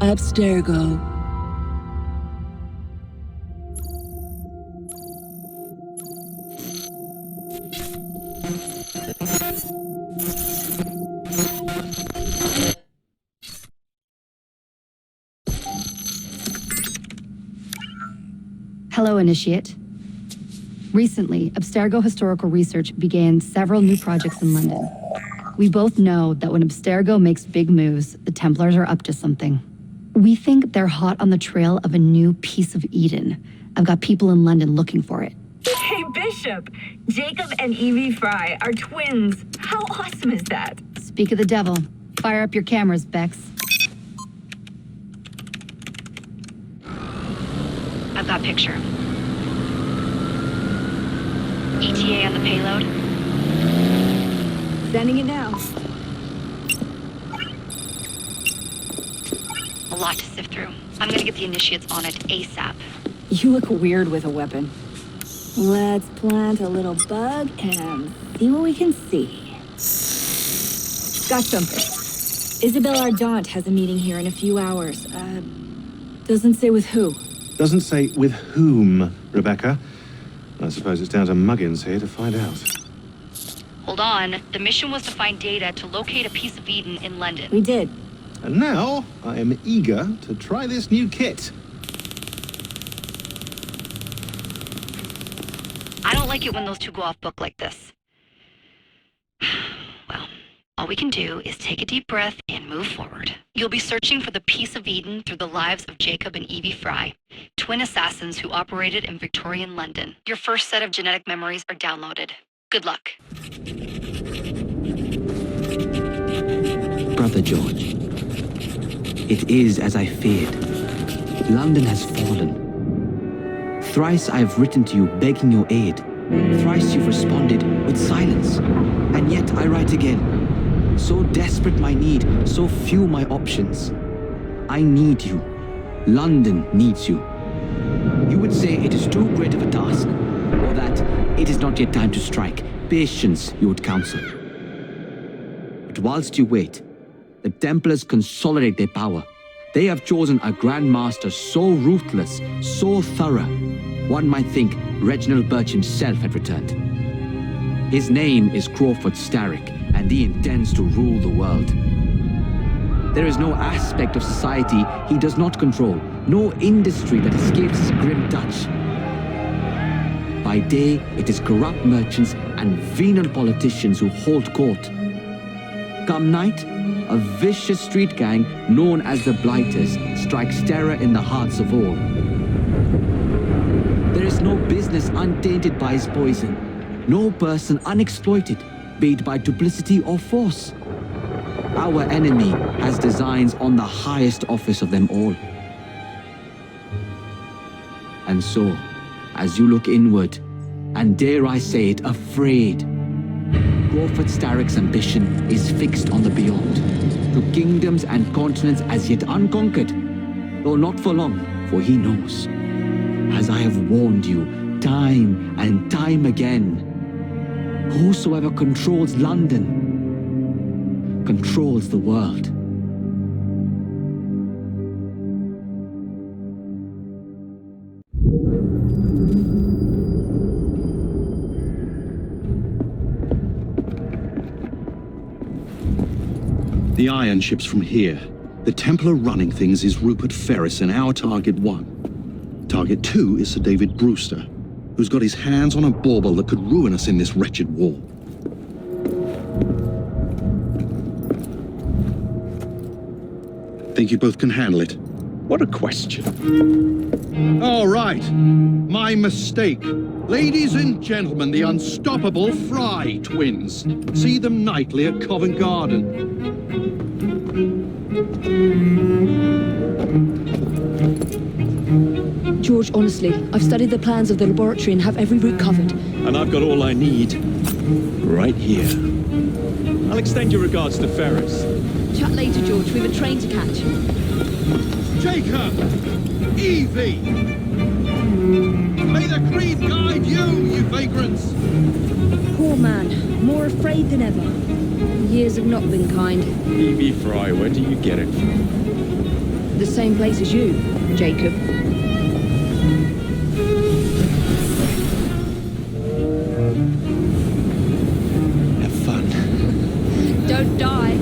Abstergo. Hello, Initiate. Recently, Abstergo Historical Research began several new projects in London. We both know that when Abstergo makes big moves, the Templars are up to something. We think they're hot on the trail of a new piece of Eden. I've got people in London looking for it. Hey, Bishop! Jacob and Evie Fry are twins. How awesome is that? Speak of the devil. Fire up your cameras, Bex. I've got picture. ETA on the payload. Sending it now. A lot to sift through. I'm gonna get the Initiates on it ASAP. You look weird with a weapon. Let's plant a little bug and see what we can see. Got something. Isabel Ardant has a meeting here in a few hours. Doesn't say with who. Doesn't say with whom, Rebecca. I suppose it's down to Muggins here to find out. Hold on. The mission was to find data to locate a piece of Eden in London. We did. And now, I am eager to try this new kit. I don't like it when those two go off book like this. Well, all we can do is take a deep breath and move forward. You'll be searching for the piece of Eden through the lives of Jacob and Evie Fry, twin assassins who operated in Victorian London. Your first set of genetic memories are downloaded. Good luck. Brother George, it is as I feared. London has fallen. Thrice I have written to you begging your aid. Thrice you've responded with silence. And yet I write again. So desperate my need, so few my options. I need you. London needs you. You would say it is too great of a task, or that it is not yet time to strike. Patience, you would counsel. But whilst you wait, the Templars consolidate their power. They have chosen a Grand Master so ruthless, so thorough, one might think Reginald Birch himself had returned. His name is Crawford Starrick, and he intends to rule the world. There is no aspect of society he does not control, no industry that escapes his grim touch. By day, it is corrupt merchants and venal politicians who hold court. Come night, a vicious street gang known as the Blighters strikes terror in the hearts of all. There is no business untainted by his poison, no person unexploited, be it by duplicity or force. Our enemy has designs on the highest office of them all. And so, as you look inward, and dare I say it, afraid, Crawford Starrick's ambition is fixed on the beyond, to kingdoms and continents as yet unconquered, though not for long, for he knows, as I have warned you time and time again, whosoever controls London controls the world. The iron ship's from here. The Templar running things is Rupert Ferris and our target 1. Target 2 is Sir David Brewster, who's got his hands on a bauble that could ruin us in this wretched war. Think you both can handle it? What a question. All right. My mistake. Ladies and gentlemen, the unstoppable Fry twins. See them nightly at Covent Garden. George, honestly, I've studied the plans of the laboratory and have every route covered. And I've got all I need right here. I'll extend your regards to Ferris. Chat later, George. We've a train to catch. Jacob! Evie! May the creed guide you, you vagrants! Poor man, more afraid than ever. Years have not been kind. Evie Fry, where do you get it from? the same place as you, Jacob. Have fun. Don't die.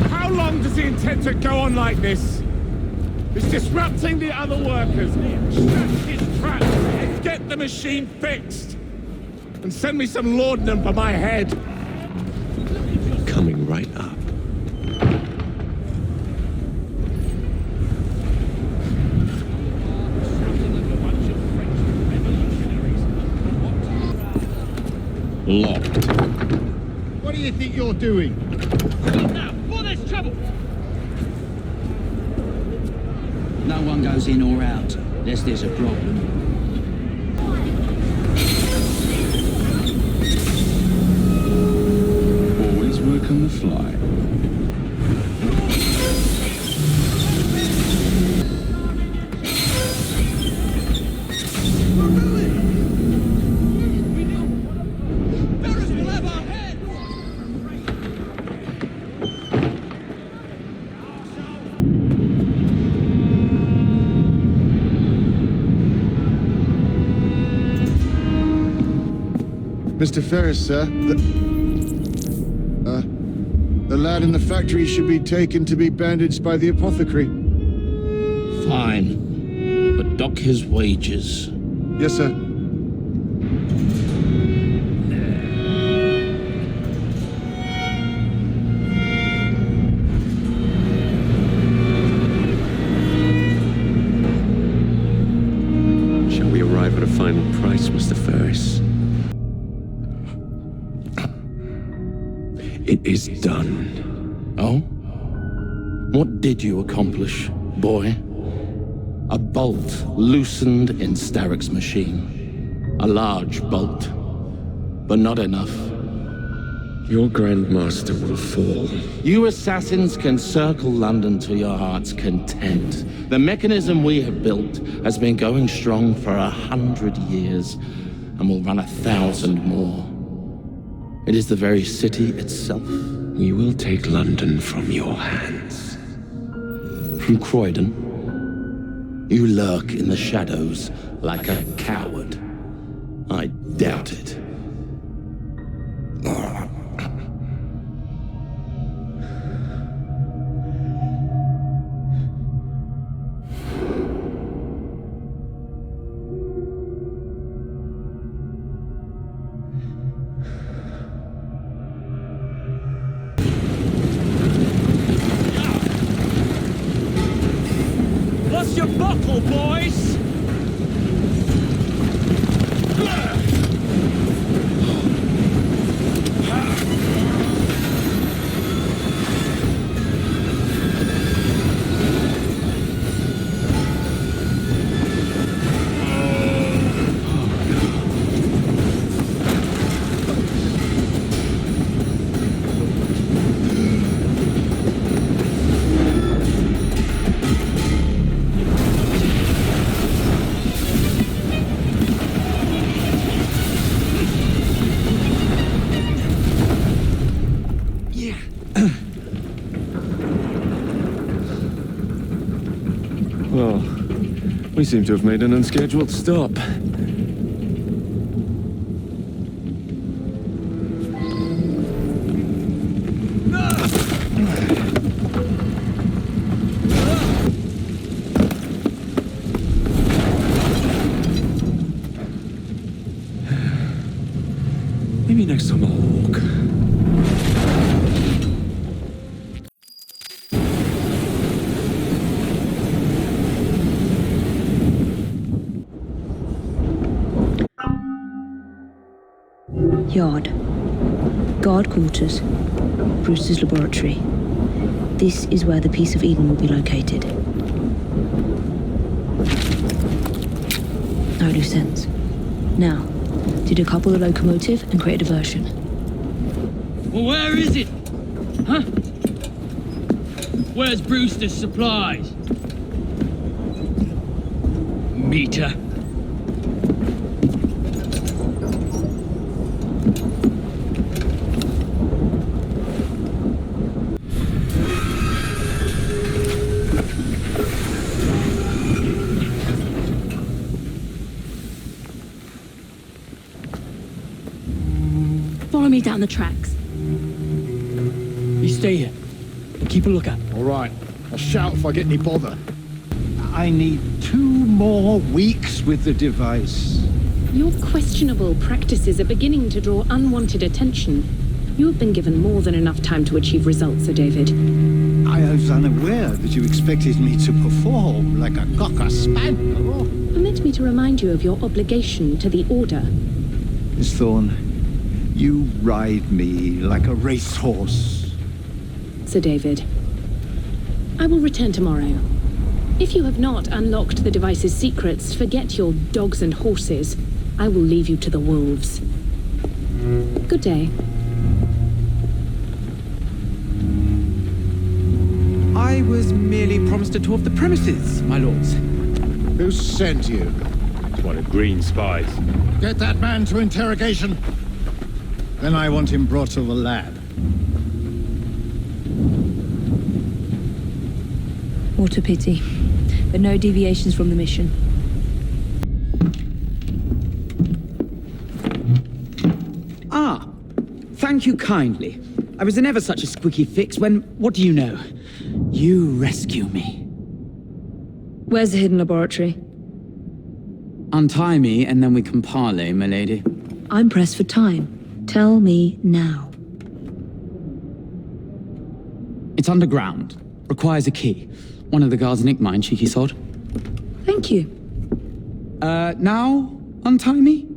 How long does he intend to go on like this? He's disrupting the other workers. Shut his trap and get the machine fixed. And send me some laudanum for my head. Coming right up. Locked. What do you think you're doing? No one goes in or out, unless there's a problem. Always work on the fly. Mr. Ferris, sir, the lad in the factory should be taken to be bandaged by the apothecary. Fine, but dock his wages. Yes, sir. Shall we arrive at a final price, Mr. Ferris? It is done. Oh? What did you accomplish, boy? A bolt loosened in Starrick's machine. A large bolt, but not enough. Your Grandmaster will fall. You assassins can circle London to your heart's content. The mechanism we have built has been going strong for 100 years and will run 1,000 more. It is the very city itself. We will take London from your hands. From Croydon? You lurk in the shadows like a coward. I doubt it. Lost your bottle, boys! Well, we seem to have made an unscheduled stop. Maybe next time I'll walk. Yard. Guard quarters. Brewster's laboratory. This is where the piece of Eden will be located. No loose ends. Now, to decouple the locomotive and create a diversion. Well, where is it? Huh? Where's Brewster's supplies? Meter. Follow me down the tracks. You stay here. Keep a lookout. All right. I'll shout if I get any bother. I need 2 more weeks with the device. Your questionable practices are beginning to draw unwanted attention. You have been given more than enough time to achieve results, Sir David. I was unaware that you expected me to perform like a cocker spaniel. Permit me to remind you of your obligation to the Order. Miss Thorne, you ride me like a racehorse. Sir David, I will return tomorrow. If you have not unlocked the device's secrets, forget your dogs and horses. I will leave you to the wolves. Good day. I was merely promised a tour of the premises, my lords. Who sent you? It's one of Green's spies. Get that man to interrogation. Then I want him brought to the lab. What a pity. But no deviations from the mission. Ah, thank you kindly. I was in ever such a squeaky fix when, what do you know? You rescue me. Where's the hidden laboratory? Untie me and then we can parley, my lady. I'm pressed for time. Tell me now. It's underground. Requires a key. One of the guards nicked mine, cheeky sod. Thank you. Now untie me?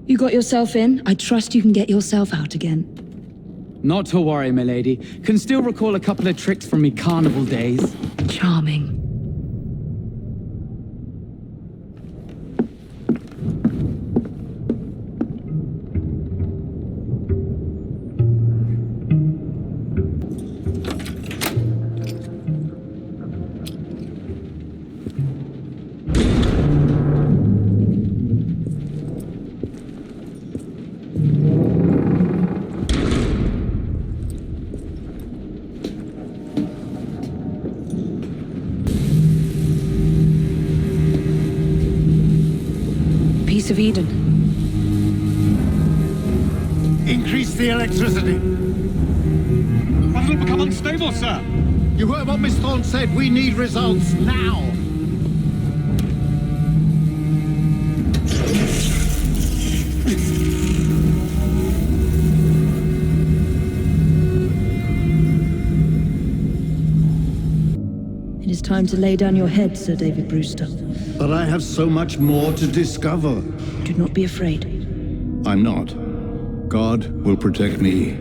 You got yourself in. I trust you can get yourself out again. Not to worry, my lady. Can still recall a couple of tricks from me carnival days. Charming. Of Eden. Increase the electricity. Why did it become unstable, sir? You heard what Miss Thorne said. We need results now. It is time to lay down your head, Sir David Brewster. But I have so much more to discover. Do not be afraid. I'm not. God will protect me.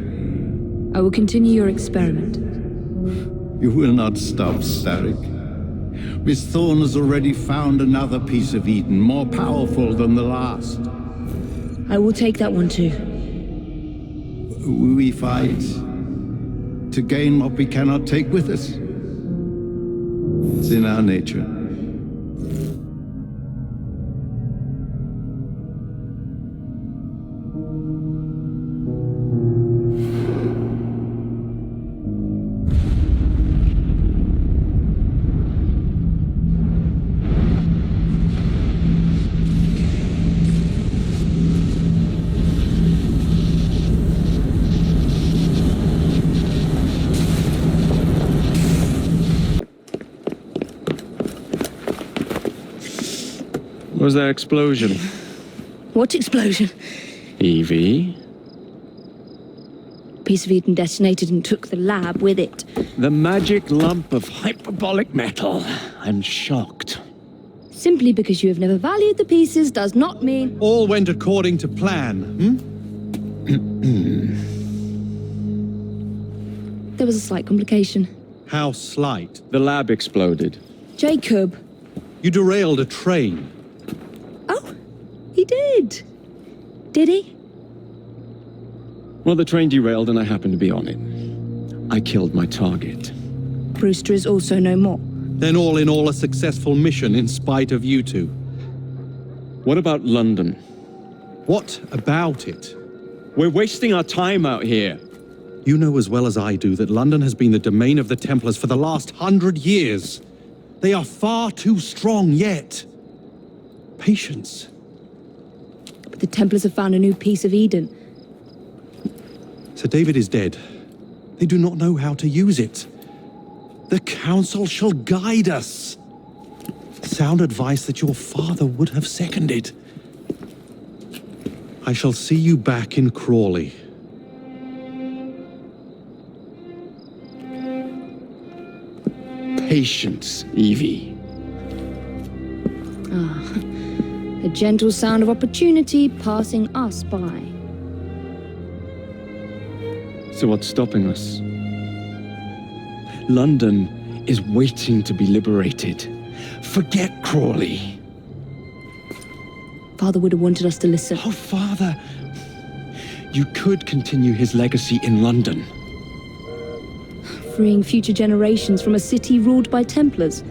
I will continue your experiment. You will not stop, Starrick. Miss Thorne has already found another piece of Eden, more powerful than the last. I will take that one too. We fight to gain what we cannot take with us. It's in our nature. What was that explosion? What explosion? Evie? Piece of Eden detonated and took the lab with it. The magic lump of hyperbolic metal. I'm shocked. Simply because you have never valued the pieces does not mean... All went according to plan, There was a slight complication. How slight. The lab exploded. Jacob. You derailed a train. Oh, he did. Did he? Well, the train derailed and I happened to be on it. I killed my target. Brewster is also no more. Then all in all, a successful mission in spite of you two. What about London? What about it? We're wasting our time out here. You know as well as I do that London has been the domain of the Templars for the last 100 years. They are far too strong yet. Patience. But the Templars have found a new piece of Eden. Sir David is dead. They do not know how to use it. The Council shall guide us. Sound advice that your father would have seconded. I shall see you back in Crawley. Patience, Evie. A gentle sound of opportunity passing us by. So what's stopping us? London is waiting to be liberated. Forget Crawley. Father would have wanted us to listen. Oh, Father. You could continue his legacy in London. Freeing future generations from a city ruled by Templars.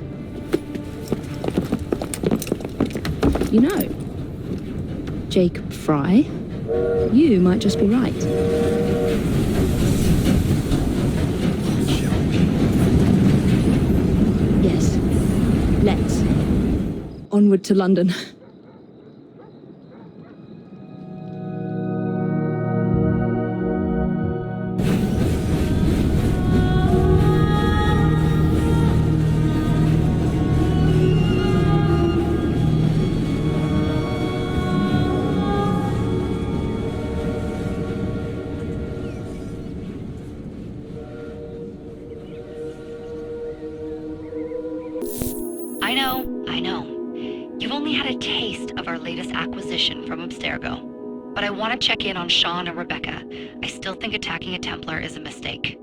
You know, Jacob Fry, you might just be right. Yes, let's. Onward to London. I know. You've only had a taste of our latest acquisition from Abstergo. But I want to check in on Sean and Rebecca. I still think attacking a Templar is a mistake.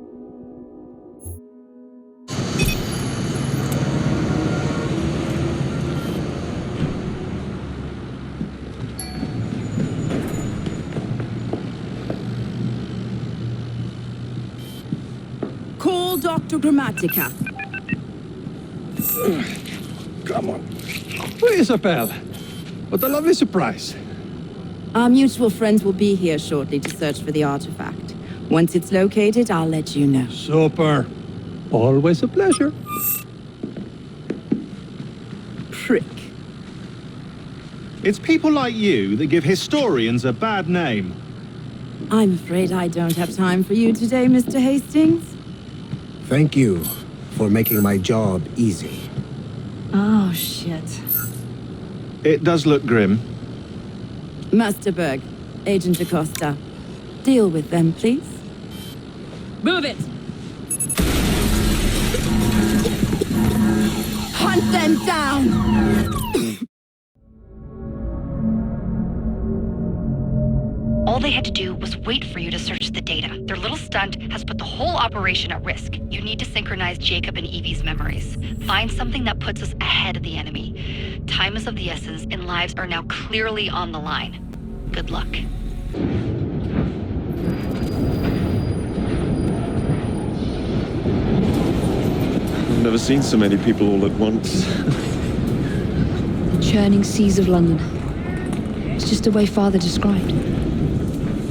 Call Dr. Grammatica. Come on. Where is Isabel? What a lovely surprise. Our mutual friends will be here shortly to search for the artifact. Once it's located, I'll let you know. Super. Always a pleasure. Prick. It's people like you that give historians a bad name. I'm afraid I don't have time for you today, Mr. Hastings. Thank you for making my job easy. Oh, shit. It does look grim. Masterberg, Agent Acosta. Deal with them, please. Move it! Hunt them down! All they had to do was wait for you to search the data. Their little stunt has put the whole operation at risk. You need to synchronize Jacob and Evie's memories. Find something that puts us ahead of the enemy. Time is of the essence, and lives are now clearly on the line. Good luck. I've never seen so many people all at once. The churning seas of London. It's just the way Father described.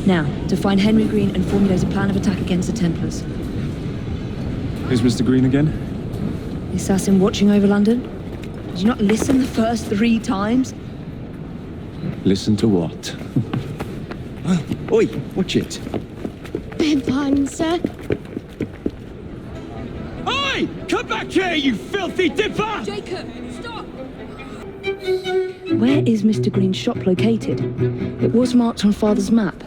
Now, to find Henry Green and formulate a plan of attack against the Templars. Who's Mr. Green again? The assassin watching over London? Did you not listen the first 3 times? Listen to what? Oi, watch it. Beg pardon, sir. Oi! Come back here, you filthy dipper! Jacob, stop! Where is Mr. Green's shop located? It was marked on Father's map.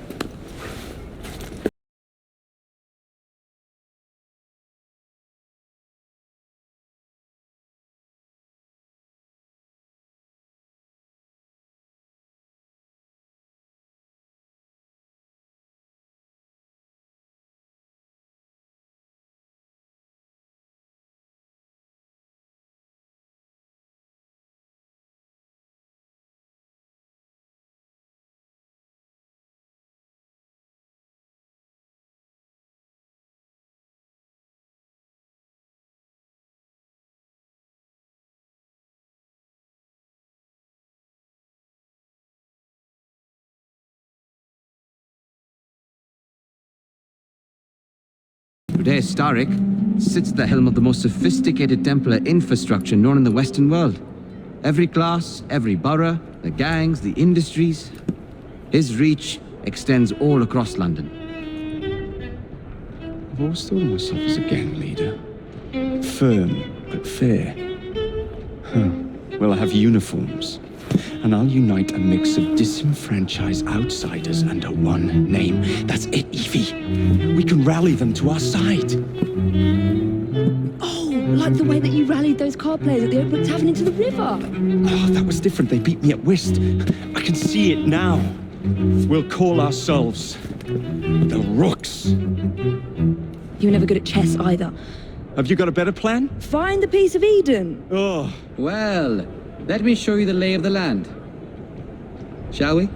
Today, Starrick sits at the helm of the most sophisticated Templar infrastructure known in the Western world. Every class, every borough, the gangs, the industries. His reach extends all across London. I've always thought of myself as a gang leader. Firm, but fair. Well, I have uniforms. And I'll unite a mix of disenfranchised outsiders under one name. That's it, Evie. We can rally them to our side. Oh, like the way that you rallied those card players at the Open Tavern into the river. Oh, that was different. They beat me at whist. I can see it now. We'll call ourselves the Rooks. You were never good at chess either. Have you got a better plan? Find the piece of Eden. Oh. Well, let me show you the lay of the land. Shall we?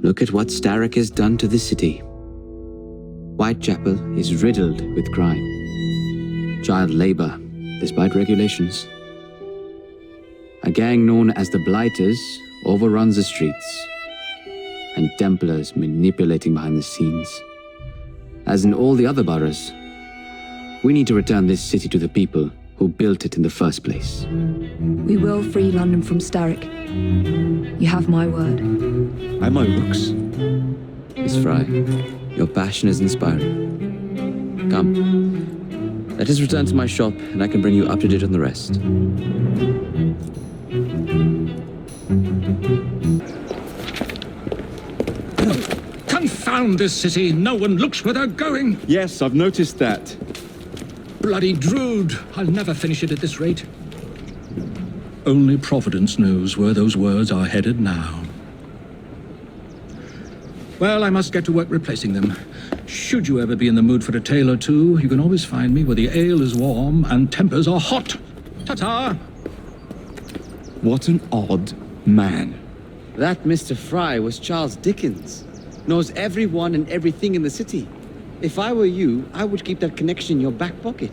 Look at what Starrick has done to the city. Whitechapel is riddled with crime. Child labor, despite regulations. A gang known as the Blighters overruns the streets. And Templars manipulating behind the scenes. As in all the other boroughs, we need to return this city to the people who built it in the first place. We will free London from Starrick. You have my word. And my Rooks. Miss Fry, your passion is inspiring. Come, let us return to my shop and I can bring you up to date on the rest. Confound this city! No one looks where they're going! Yes, I've noticed that. Bloody Drood! I'll never finish it at this rate. Only Providence knows where those words are headed now. Well, I must get to work replacing them. Should you ever be in the mood for a tale or two, you can always find me where the ale is warm and tempers are hot. Ta-ta! What an odd man. That Mr. Fry was Charles Dickens. Knows everyone and everything in the city. If I were you, I would keep that connection in your back pocket.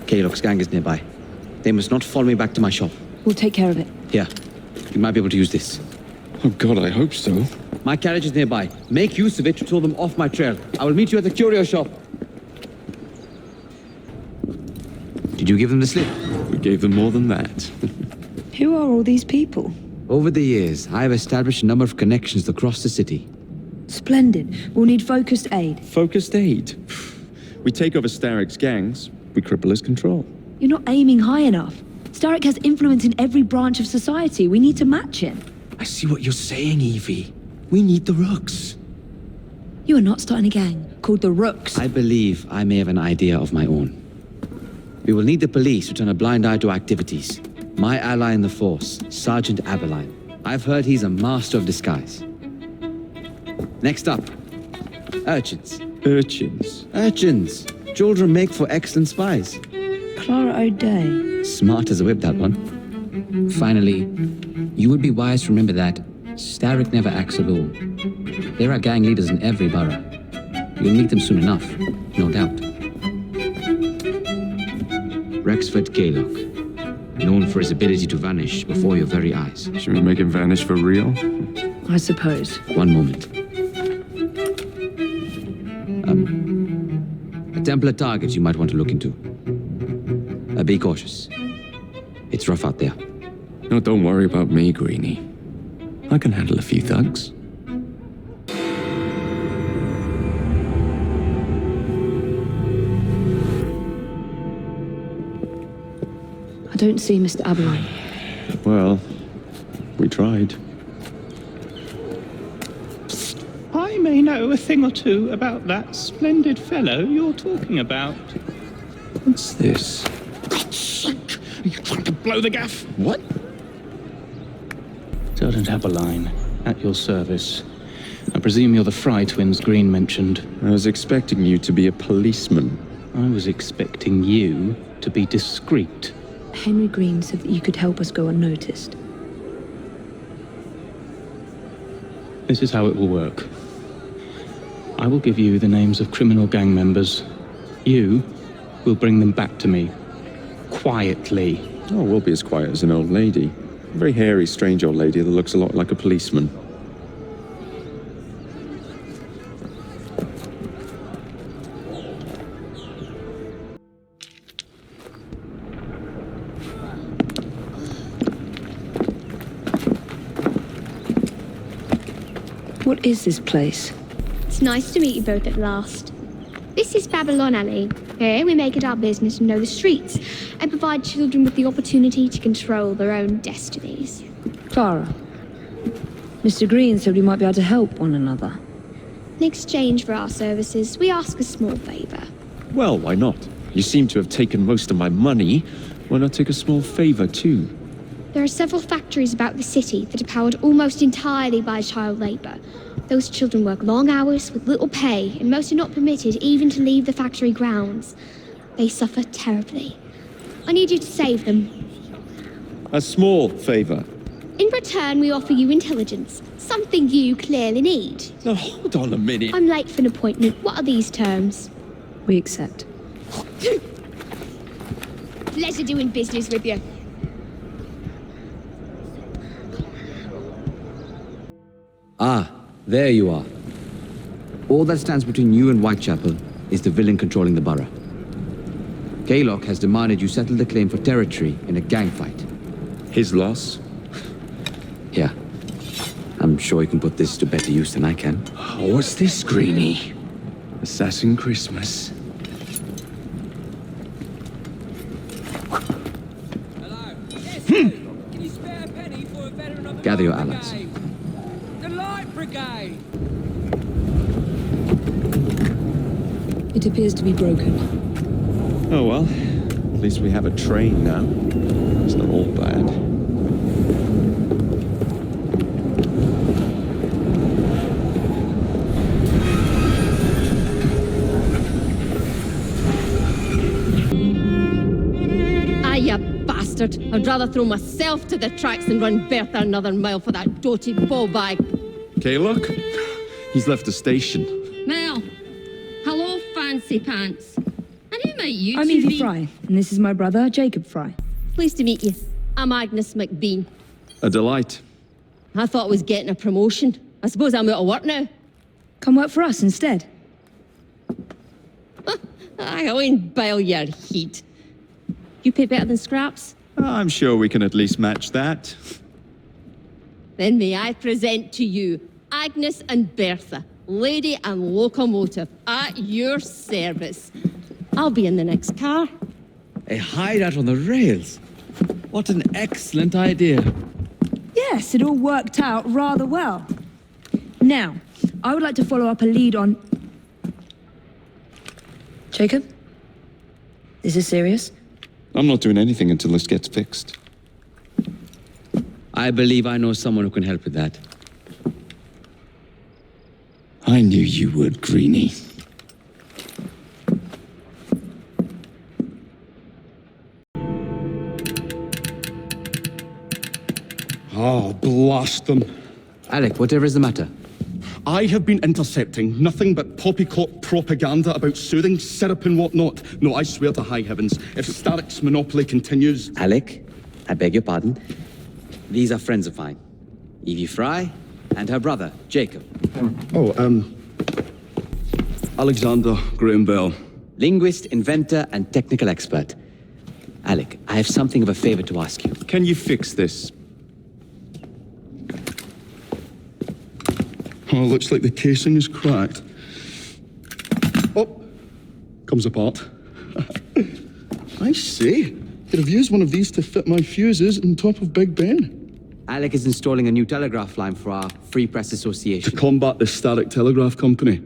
Kaylock's gang is nearby. They must not follow me back to my shop. We'll take care of it. Here, you might be able to use this. Oh God, I hope so. My carriage is nearby. Make use of it to throw them off my trail. I will meet you at the curio shop. Did you give them the slip? We gave them more than that. Who are all these people? Over the years, I have established a number of connections across the city. Splendid. We'll need focused aid. Focused aid? We take over Starrick's gangs, we cripple his control. You're not aiming high enough. Starrick has influence in every branch of society. We need to match him. I see what you're saying, Evie. We need the Rooks. You are not starting a gang called the Rooks. I believe I may have an idea of my own. We will need the police to turn a blind eye to activities. My ally in the force, Sergeant Aberline. I've heard he's a master of disguise. Next up, urchins. Urchins? Urchins. Children make for excellent spies. Clara O'Day. Smart as a whip, that one. Finally, you would be wise to remember that Starrick never acts alone. There are gang leaders in every borough. You'll meet them soon enough, no doubt. Rexford Kaylock, known for his ability to vanish before your very eyes. Should we make him vanish for real? I suppose. One moment. A Templar target you might want to look into. Be cautious. It's rough out there. No, don't worry about me, Greenie. I can handle a few thugs. I don't see Mr. Aberline. Well, we tried. I may know a thing or two about that splendid fellow you're talking about. What's this? God's sake! Are you trying to blow the gaff? What? Sergeant Aberline, at your service. I presume you're the Fry twins Green mentioned. I was expecting you to be a policeman. I was expecting you to be discreet. Henry Green said that you could help us go unnoticed. This is how it will work. I will give you the names of criminal gang members. You will bring them back to me. Quietly. Oh, we'll be as quiet as an old lady. A very hairy, strange old lady that looks a lot like a policeman. What is this place? It's nice to meet you both at last. This is Babylon Alley. Here we make it our business to know the streets and provide children with the opportunity to control their own destinies. Clara. Mr. Green said we might be able to help one another. In exchange for our services, we ask a small favor. Well, why not? You seem to have taken most of my money. Why not take a small favor, too? There are several factories about the city that are powered almost entirely by child labor. Those children work long hours with little pay, and most are not permitted even to leave the factory grounds. They suffer terribly. I need you to save them. A small favor. In return, we offer you intelligence, something you clearly need. Now, hold on a minute. I'm late for an appointment. What are these terms? We accept. Pleasure doing business with you. Ah, there you are. All that stands between you and Whitechapel is the villain controlling the borough. Kaylock has demanded you settle the claim for territory in a gang fight. His loss? Yeah. I'm sure he can put this to better use than I can. Oh, what's this, Greenie? Assassin Christmas. Gather your allies. The Light Brigade! It appears to be broken. Oh well, at least we have a train now. It's not all bad. You bastard! I'd rather throw myself to the tracks than run Bertha another mile for that doted ball bag. Kaylock? He's left the station. Mel! Hello, fancy pants. And who might you I'm two Evie be? Fry, and this is my brother, Jacob Fry. Pleased to meet you. I'm Agnes McBean. A delight. I thought I was getting a promotion. I suppose I'm out of work now. Come work for us instead. I won't bile your heat. You pay better than scraps? I'm sure we can at least match that. Then may I present to you Agnes and Bertha, lady and locomotive, at your service. I'll be in the next car. A hideout on the rails. What an excellent idea. Yes, it all worked out rather well. Now, I would like to follow up a lead on... Jacob? Is this serious? I'm not doing anything until this gets fixed. I believe I know someone who can help with that. I knew you would, Greenie. Oh, blast them. Alec, whatever is the matter? I have been intercepting nothing but poppycock propaganda about soothing syrup and whatnot. No, I swear to high heavens, if Starrick's monopoly continues... Alec, I beg your pardon. These are friends of mine. Evie Fry and her brother, Jacob. Oh, Alexander Graham Bell. Linguist, inventor, and technical expert. Alec, I have something of a favor to ask you. Can you fix this? Oh, looks like the casing is cracked. Oh, comes apart. I see. Could have used one of these to fit my fuses on top of Big Ben. Alec is installing a new telegraph line for our Free Press Association. To combat the Starrick Telegraph Company.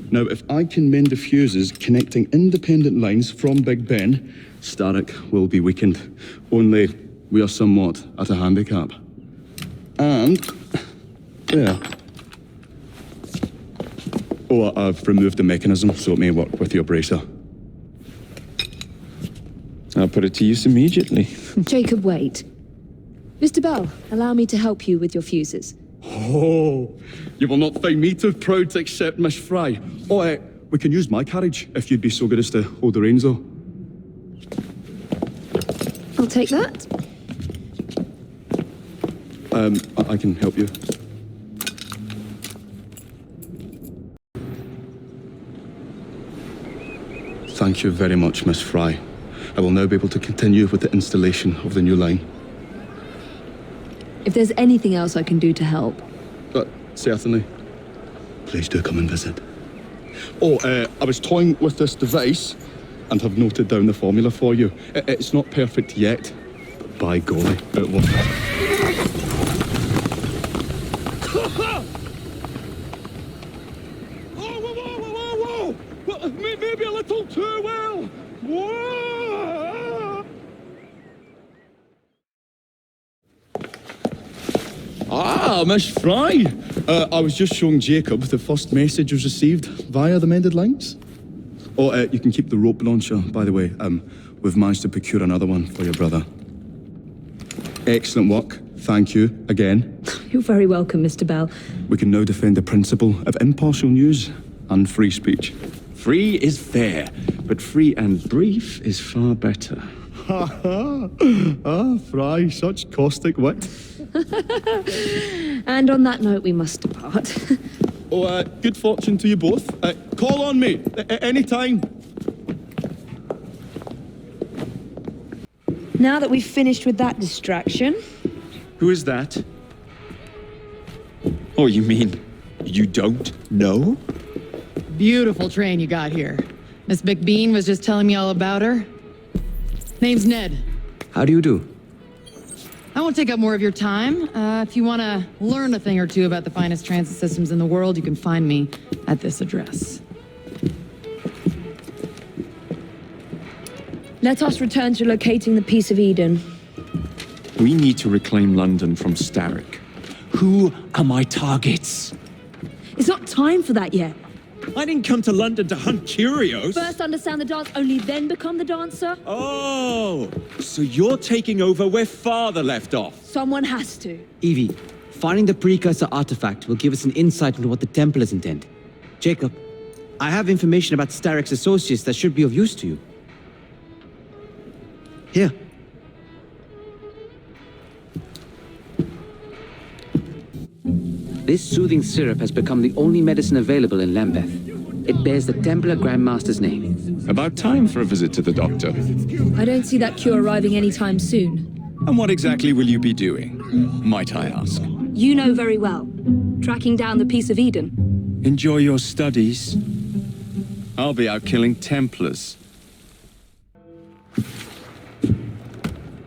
Now, if I can mend the fuses connecting independent lines from Big Ben, Starrick will be weakened. Only we are somewhat at a handicap. And... there. Oh, I've removed the mechanism, so it may work with your bracer. I'll put it to use immediately. Jacob, wait. Mr. Bell, allow me to help you with your fuses. Oh, you will not find me too proud to accept Miss Fry. Oh, we can use my carriage, if you'd be so good as to hold the reins, though. I'll take that. I can help you. Thank you very much, Miss Fry. I will now be able to continue with the installation of the new line. If there's anything else I can do to help. Certainly. Please do come and visit. Oh, I was toying with this device and have noted down the formula for you. It's not perfect yet, but by golly, it will. Whoa! Maybe a little too well! Whoa! Ah, Miss Fry! I was just showing Jacob the first message was received via the mended lines. Oh, you can keep the rope launcher, by the way. We've managed to procure another one for your brother. Excellent work. Thank you again. You're very welcome, Mr. Bell. We can now defend the principle of impartial news and free speech. Free is fair, but free and brief is far better. Ha ha! Ah, Fry, such caustic wit. And on that note, we must depart. Oh, good fortune to you both. Call on me, any time. Now that we've finished with that distraction... Who is that? Oh, you mean you don't know? Beautiful train you got here. Miss McBean was just telling me all about her. Name's Ned. How do you do? I won't take up more of your time. If you want to learn a thing or two about the finest transit systems in the world, you can find me at this address. Let us return to locating the Piece of Eden. We need to reclaim London from Starrick. Who are my targets? It's not time for that yet. I didn't come to London to hunt curios. First understand the dance, only then become the dancer. Oh, so you're taking over where Father left off. Someone has to. Evie, finding the precursor artifact will give us an insight into what the Templars intend. Jacob, I have information about Starrick's associates that should be of use to you. Here. This soothing syrup has become the only medicine available in Lambeth. It bears the Templar Grandmaster's name. About time for a visit to the doctor. I don't see that cure arriving anytime soon. And what exactly will you be doing, might I ask? You know very well. Tracking down the Piece of Eden. Enjoy your studies. I'll be out killing Templars.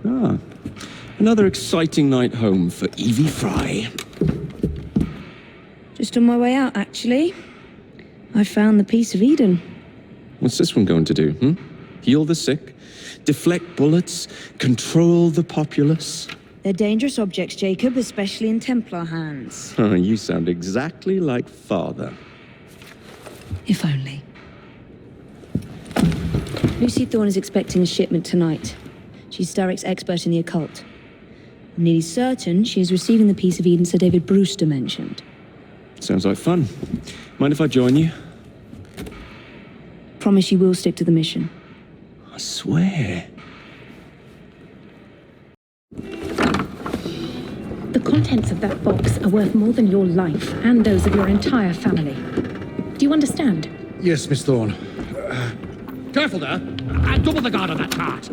Ah, another exciting night home for Evie Fry. Just on my way out, actually. I found the Piece of Eden. What's this one going to do, Heal the sick? Deflect bullets? Control the populace? They're dangerous objects, Jacob, especially in Templar hands. Oh, you sound exactly like Father. If only. Lucy Thorne is expecting a shipment tonight. She's Starrick's expert in the occult. I'm nearly certain she is receiving the Piece of Eden Sir David Brewster mentioned. Sounds like fun. Mind if I join you? Promise you will stick to the mission. I swear. The contents of that box are worth more than your life and those of your entire family. Do you understand? Yes, Miss Thorne. Careful there! Double the guard on that cart!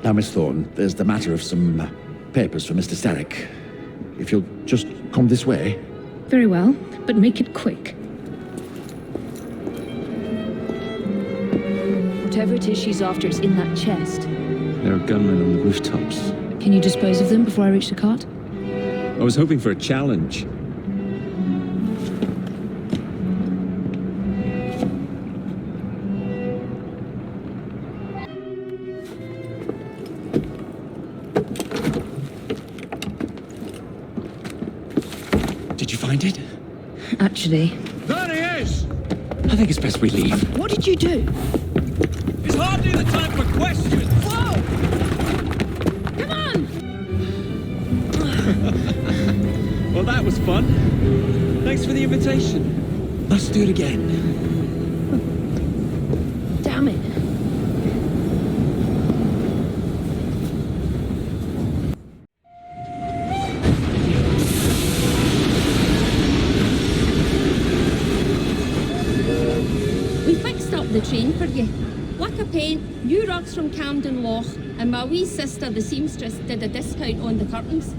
Now, Miss Thorne, there's the matter of some papers for Mr. Starrick. If you'll just come this way. Very well, but make it quick. Whatever it is she's after is in that chest. There are gunmen on the rooftops. Can you dispose of them before I reach the cart? I was hoping for a challenge. Did you find it? Actually. There he is! I think it's best we leave. What did you do? It's hardly the time for questions. Whoa! Come on! Well, that was fun. Thanks for the invitation. Let's do it again. Damn it. the train for you. Wick a paint, new rugs from Camden Loch, and my wee sister, the seamstress, did a discount on the curtains.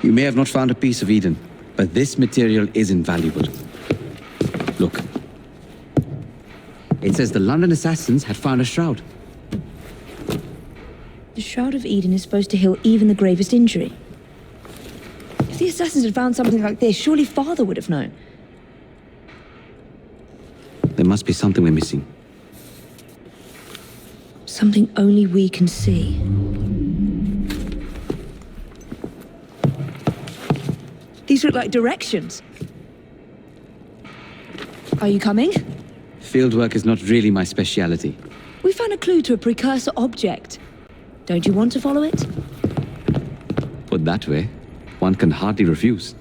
You may have not found a piece of Eden, but this material is invaluable. Look. It says the London assassins had found a shroud. The Shroud of Eden is supposed to heal even the gravest injury. If the assassins had found something like this, surely Father would have known. There must be something we're missing. Something only we can see. These look like directions. Are you coming? Fieldwork is not really my speciality. We found a clue to a precursor object. Don't you want to follow it? Put that way, one can hardly refuse.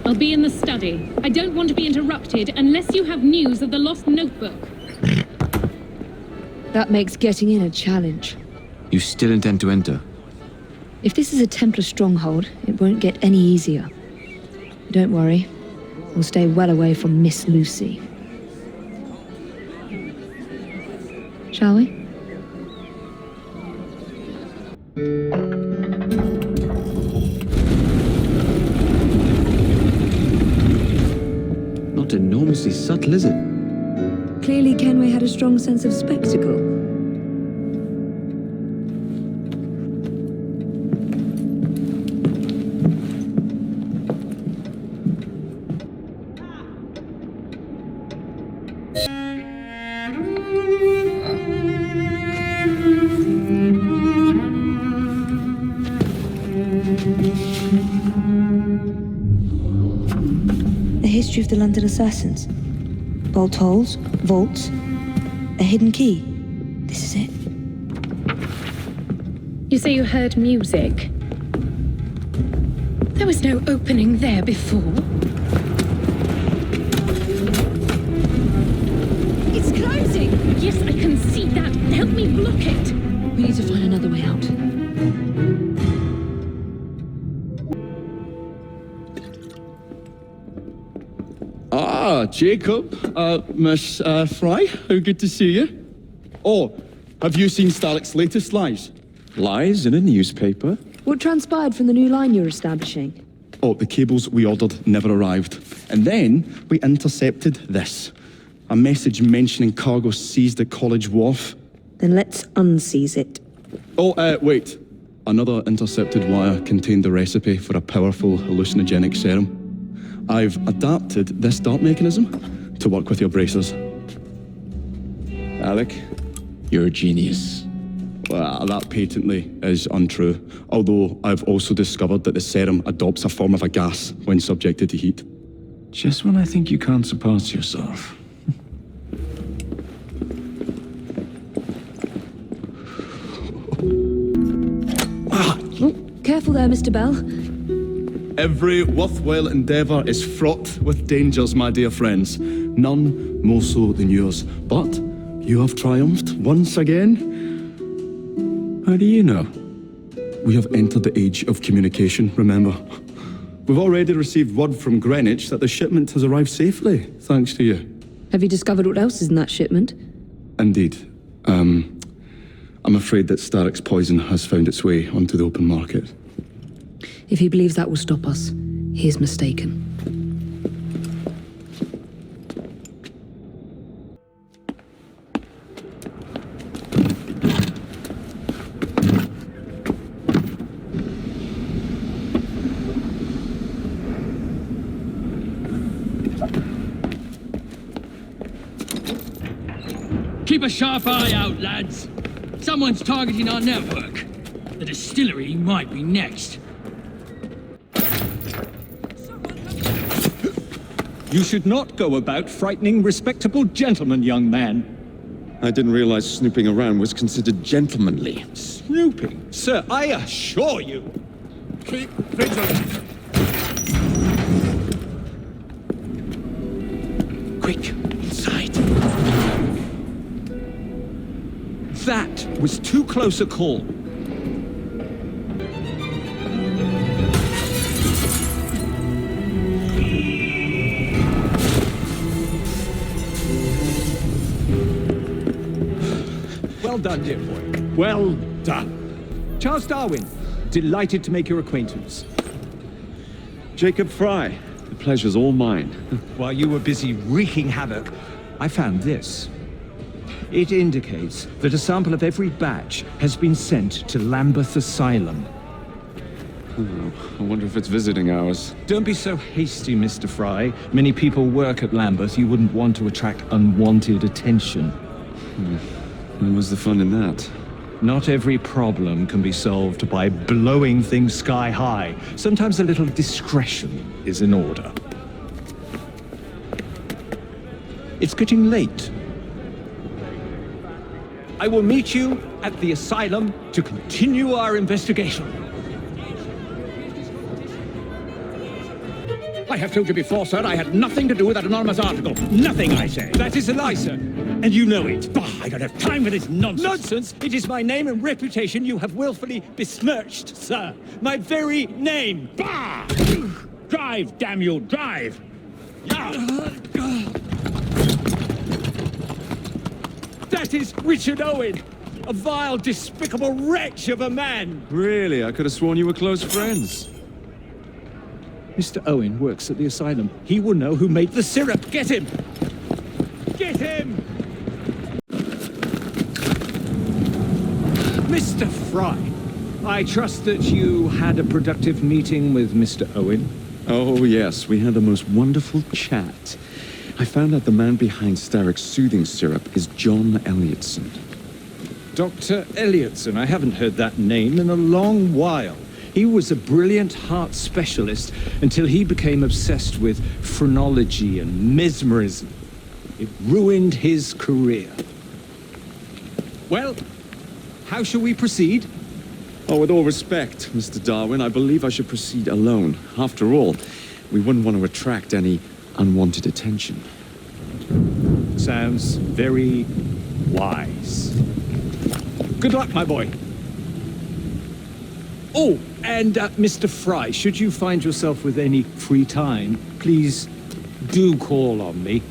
I'll be in the study. I don't want to be interrupted unless you have news of the lost notebook. That makes getting in a challenge. You still intend to enter? If this is a Templar stronghold, it won't get any easier. Don't worry. We'll stay well away from Miss Lucy. Shall we? Not enormously subtle, is it? Clearly Kenway had a strong sense of spectacle. History of the London assassins. Bolt holes, vaults, a hidden key. This is it. You say you heard music. There was no opening there before. It's closing! Yes, I can see that. Help me block it. We need to find another way out. Ah, Jacob. Miss Fry, how good to see you. Oh, have you seen Starrick's latest lies? Lies in a newspaper? What transpired from the new line you're establishing? Oh, the cables we ordered never arrived. And then we intercepted this. A message mentioning cargo seized at College Wharf. Then let's unseize it. Oh, wait. Another intercepted wire contained the recipe for a powerful hallucinogenic serum. I've adapted this dart mechanism to work with your bracers. Alec, you're a genius. Well, that patently is untrue, although I've also discovered that the serum adopts a form of a gas when subjected to heat. Just when I think you can't surpass yourself. Careful there, Mr. Bell. Every worthwhile endeavour is fraught with dangers, my dear friends. None more so than yours. But you have triumphed once again. How do you know? We have entered the age of communication, remember. We've already received word from Greenwich that the shipment has arrived safely, thanks to you. Have you discovered what else is in that shipment? Indeed. I'm afraid that Starrick's poison has found its way onto the open market. If he believes that will stop us, he is mistaken. Keep a sharp eye out, lads. Someone's targeting our network. The distillery might be next. You should not go about frightening respectable gentlemen, young man. I didn't realize snooping around was considered gentlemanly. Snooping? Sir, I assure you. Keep vigilant. Quick, inside. That was too close a call. Well done, dear boy. Well done. Charles Darwin, delighted to make your acquaintance. Jacob Fry, the pleasure's all mine. While you were busy wreaking havoc, I found this. It indicates that a sample of every batch has been sent to Lambeth Asylum. Oh, I wonder if it's visiting hours. Don't be so hasty, Mr. Fry. Many people work at Lambeth. You wouldn't want to attract unwanted attention. And what's the fun in that? Not every problem can be solved by blowing things sky high. Sometimes a little discretion is in order. It's getting late. I will meet you at the asylum to continue our investigation. I have told you before, sir, I had nothing to do with that anonymous article. Nothing, I say. That is a lie, sir. And you know it. Bah, I don't have time for this nonsense. Nonsense? It is my name and reputation you have willfully besmirched, sir. My very name. Bah! Drive, damn you, drive! That is Richard Owen, a vile, despicable wretch of a man. Really? I could have sworn you were close friends. Mr. Owen works at the asylum. He will know who made the syrup. Get him! Get him! Mr. Fry, I trust that you had a productive meeting with Mr. Owen. Oh, yes, we had the most wonderful chat. I found out the man behind Starrick's soothing syrup is John Elliotson. Dr. Elliotson, I haven't heard that name in a long while. He was a brilliant heart specialist until he became obsessed with phrenology and mesmerism. It ruined his career. Well, how shall we proceed? Oh, with all respect, Mr. Darwin, I believe I should proceed alone. After all, we wouldn't want to attract any unwanted attention. Sounds very wise. Good luck, my boy. Oh, and Mr. Fry, should you find yourself with any free time, please do call on me.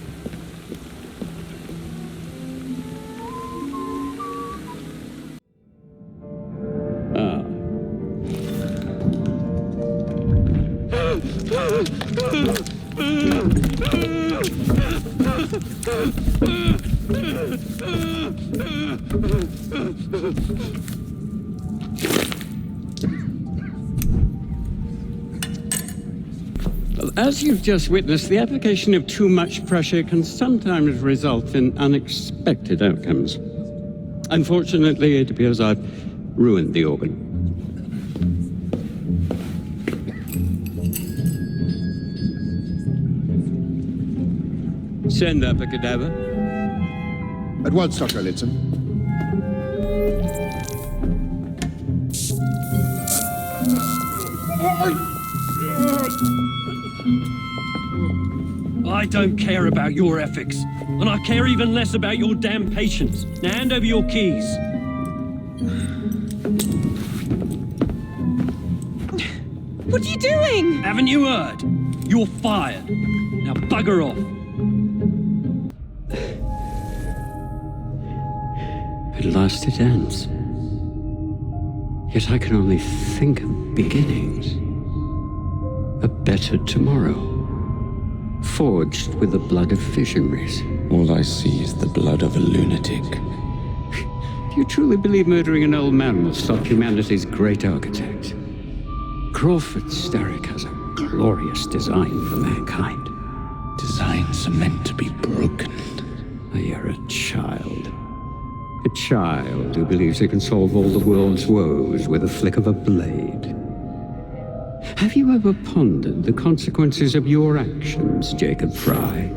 As you've just witnessed, the application of too much pressure can sometimes result in unexpected outcomes. Unfortunately, it appears I've ruined the organ. Send up a cadaver. At once, Dr. Elliotson. I don't care about your ethics, and I care even less about your damn patience. Now hand over your keys. What are you doing? Haven't you heard? You're fired. Now bugger off. At last it ends. Yet I can only think of beginnings. A better tomorrow. Forged with the blood of visionaries. All I see is the blood of a lunatic. Do you truly believe murdering an old man will stop humanity's great architect? Crawford Starrick has a glorious design for mankind. Designs are meant to be broken. You're a child. A child who believes he can solve all the world's woes with a flick of a blade. Have you ever pondered the consequences of your actions, Jacob Fry?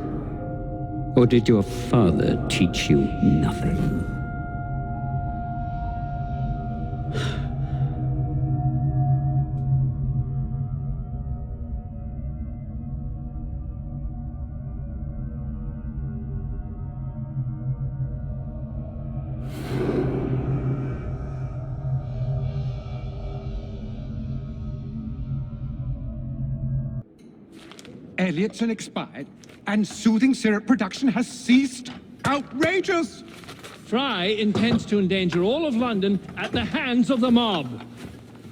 Or did your father teach you nothing? Elliotson expired, and soothing syrup production has ceased. Outrageous! Fry intends to endanger all of London at the hands of the mob.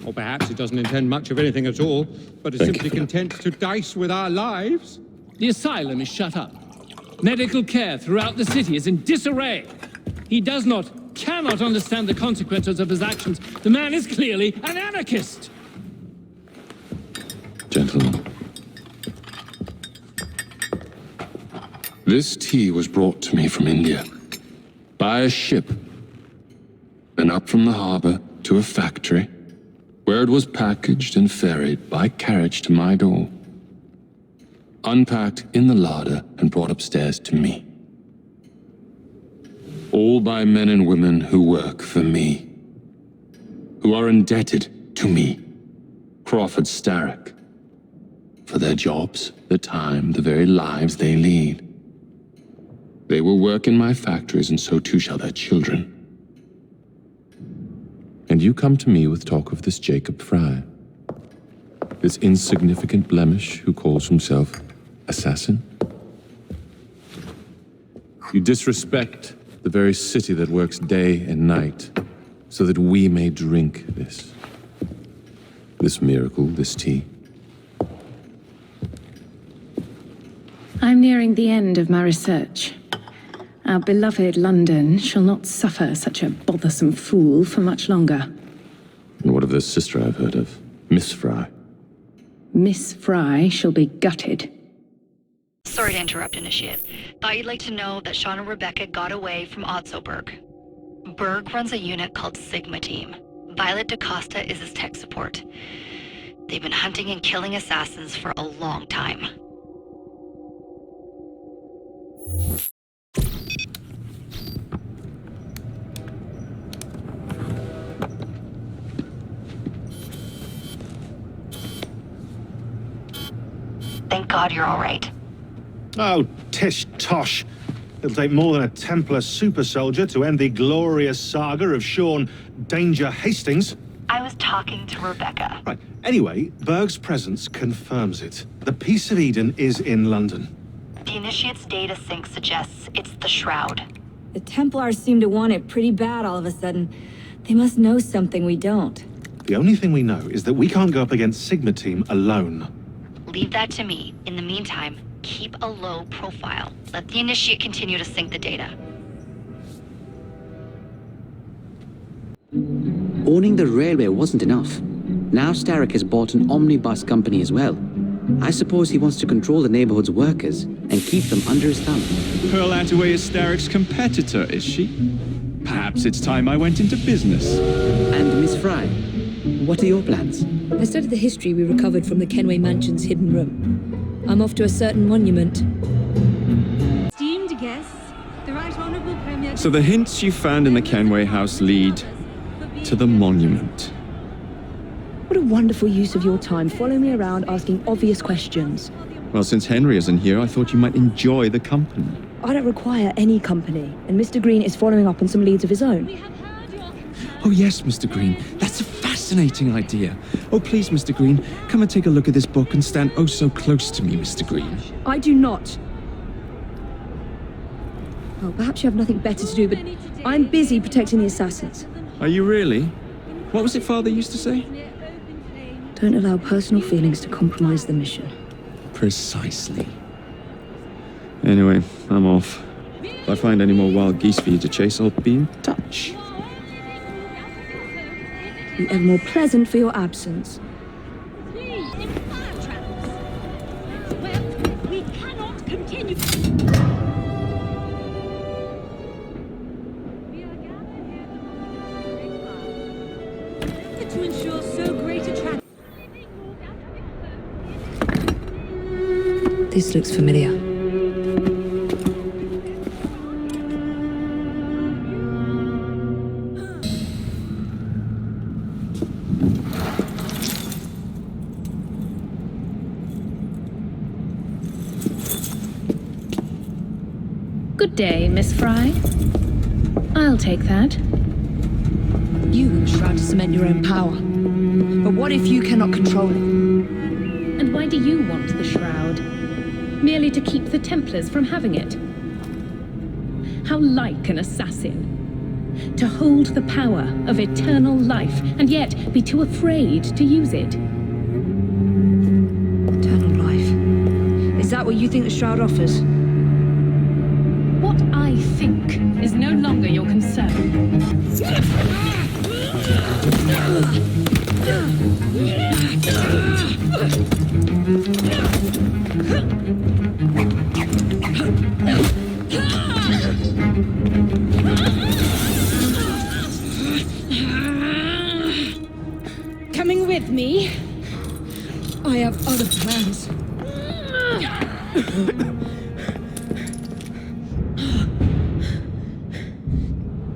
Or perhaps it doesn't intend much of anything at all, but is simply content to dice with our lives. The asylum is shut up. Medical care throughout the city is in disarray. He cannot understand the consequences of his actions. The man is clearly an anarchist. Gentlemen. This tea was brought to me from India, by a ship, then up from the harbor to a factory, where it was packaged and ferried by carriage to my door, unpacked in the larder and brought upstairs to me. All by men and women who work for me, who are indebted to me, Crawford Starrick, for their jobs, the time, the very lives they lead. They will work in my factories, and so too shall their children. And you come to me with talk of this Jacob Fry, this insignificant blemish who calls himself assassin? You disrespect the very city that works day and night, so that we may drink this miracle, this tea. I'm nearing the end of my research. Our beloved London shall not suffer such a bothersome fool for much longer. And what of this sister I've heard of, Miss Fry? Miss Fry shall be gutted. Sorry to interrupt, Initiate. Thought you'd like to know that Sean and Rebecca got away from Otzoberg. Berg runs a unit called Sigma Team. Violet DaCosta is his tech support. They've been hunting and killing assassins for a long time. Thank God you're all right. Oh, tish tosh. It'll take more than a Templar super soldier to end the glorious saga of Sean Danger Hastings. I was talking to Rebecca. Right. Anyway, Berg's presence confirms it. The Peace of Eden is in London. The Initiate's data sync suggests it's the Shroud. The Templars seem to want it pretty bad all of a sudden. They must know something we don't. The only thing we know is that we can't go up against Sigma Team alone. Leave that to me. In the meantime, keep a low profile. Let the Initiate continue to sync the data. Owning the railway wasn't enough. Now Starrick has bought an omnibus company as well. I suppose he wants to control the neighborhood's workers and keep them under his thumb. Pearl Attaway is Starrick's competitor, is she? Perhaps it's time I went into business. And Miss Fry, what are your plans? I studied the history we recovered from the Kenway Mansion's hidden room. I'm off to a certain monument. Esteemed guests, the Right Honourable Premier... So the hints you found in the Kenway house lead to the monument. What a wonderful use of your time, following me around asking obvious questions. Well, since Henry isn't here, I thought you might enjoy the company. I don't require any company, and Mr. Green is following up on some leads of his own. Oh yes, Mr. Green. That's a fascinating idea. Oh, please, Mr. Green, come and take a look at this book and stand oh so close to me, Mr. Green. I do not. Well, perhaps you have nothing better to do, but I'm busy protecting the assassins. Are you really? What was it Father used to say? Don't allow personal feelings to compromise the mission. Precisely. Anyway, I'm off. If I find any more wild geese for you to chase, I'll be in touch. Be ever more pleasant for your absence. We cannot continue. To ensure so great a This looks familiar. Good day, Miss Fry. I'll take that. You have a shroud to cement your own power. But what if you cannot control it? And why do you want the shroud? Merely to keep the Templars from having it? How like an assassin. To hold the power of eternal life, and yet be too afraid to use it. Eternal life. Is that what you think the shroud offers? What I think is no longer your concern. Coming with me? I have other plans.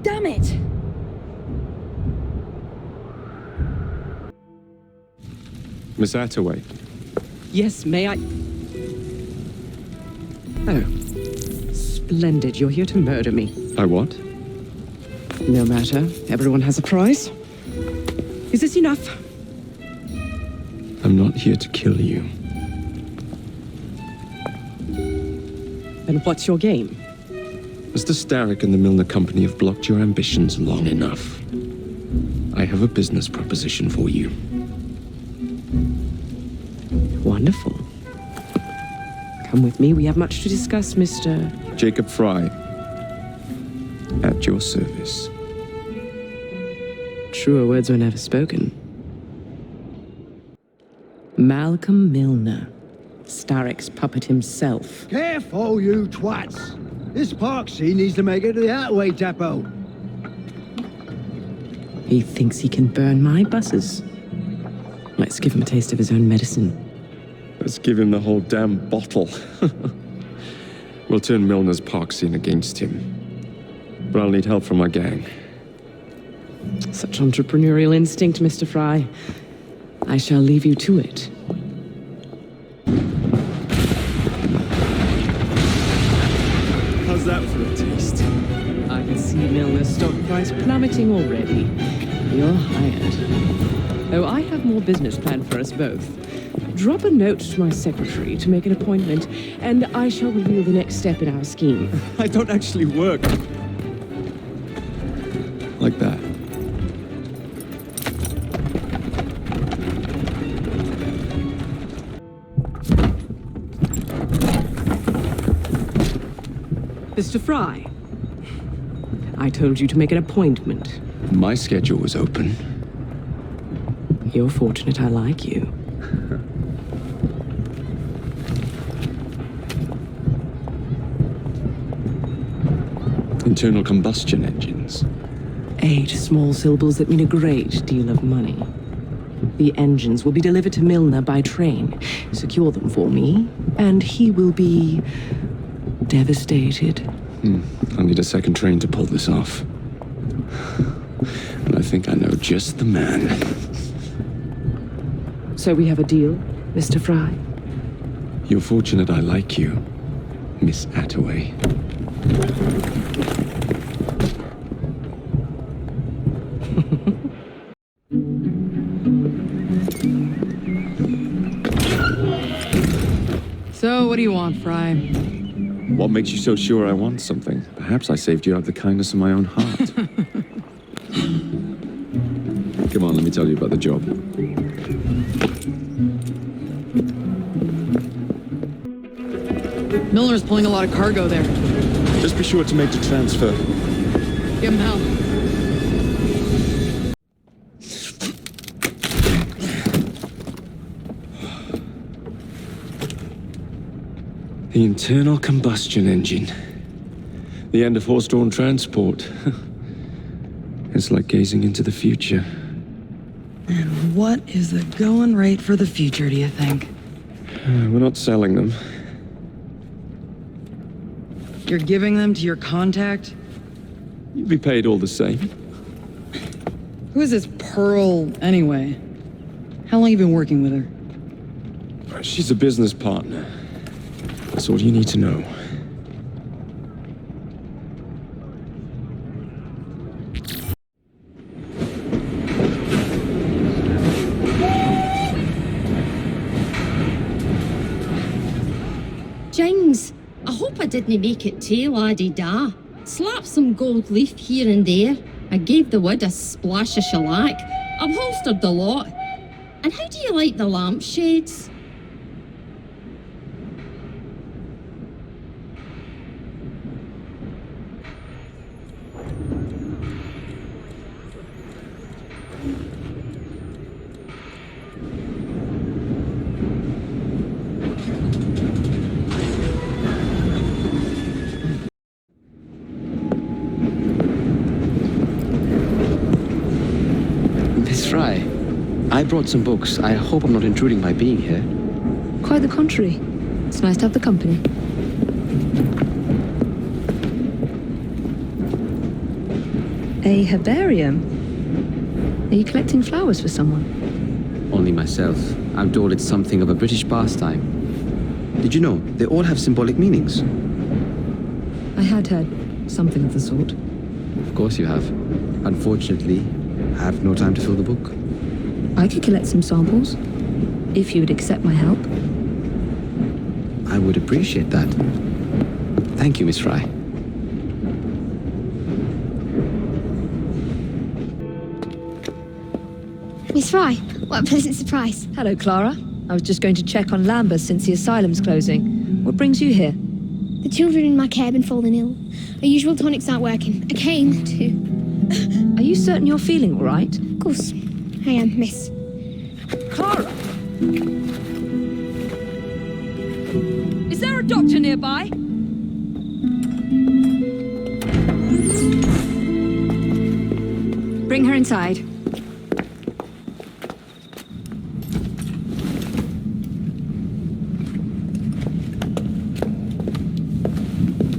Damn it! Miss Attaway. Yes, may I? Oh. Splendid, you're here to murder me. I what? No matter, everyone has a price. Is this enough? I'm not here to kill you. And what's your game? Mr. Starrick and the Milner Company have blocked your ambitions long enough. I have a business proposition for you. Wonderful. Come with me, we have much to discuss, Mr. Jacob Fry. At your service. Truer words were never spoken. Malcolm Milner, Starrick's puppet himself. Careful, you twats! This Parksy needs to make it to the Attaway depot. He thinks he can burn my buses. Let's give him a taste of his own medicine. Let's give him the whole damn bottle. We'll turn Milner's park scene against him. But I'll need help from my gang. Such entrepreneurial instinct, Mr. Fry. I shall leave you to it. How's that for a taste? I can see Milner's stock price plummeting already. You're hired. Oh, I have more business planned for us both. Drop a note to my secretary to make an appointment, and I shall reveal the next step in our scheme. I don't actually work. Like that. Mr. Fry, I told you to make an appointment. My schedule was open. You're fortunate I like you. Internal combustion engines. 8 small syllables that mean a great deal of money. The engines will be delivered to Milner by train. Secure them for me, and he will be devastated. I'll need a second train to pull this off. And I think I know just the man. So we have a deal, Mr. Fry? You're fortunate I like you, Miss Attaway. So, what do you want, Fry? What makes you so sure I want something? Perhaps I saved you out of the kindness of my own heart. Come on, let me tell you about the job. Milner's pulling a lot of cargo there. Just be sure to make the transfer. Give him help. The internal combustion engine. The end of horse-drawn transport. It's like gazing into the future. And what is the going rate for the future, do you think? We're not selling them. You're giving them to your contact? You'd be paid all the same. Who is this Pearl, anyway? How long you been working with her? She's a business partner. That's all you need to know. Jings, I hope I didn't make it too la-di-da. Slap some gold leaf here and there. I gave the wood a splash of shellac. Upholstered the lot. And how do you like the lampshades? Miss Fry, I brought some books. I hope I'm not intruding by being here. Quite the contrary. It's nice to have the company. A herbarium? Are you collecting flowers for someone? Only myself. I'm told it's something of a British pastime. Did you know they all have symbolic meanings? I had heard something of the sort. Of course you have. Unfortunately, I have no time to fill the book. I could collect some samples, if you would accept my help. I would appreciate that. Thank you, Miss Fry. Miss Fry, what a pleasant surprise. Hello, Clara. I was just going to check on Lambeth since the asylum's closing. What brings you here? The children in my care have been falling ill. Our usual tonics aren't working. I came to... Are you certain you're feeling all right? Of course, I am, miss. Clara! Is there a doctor nearby? Bring her inside.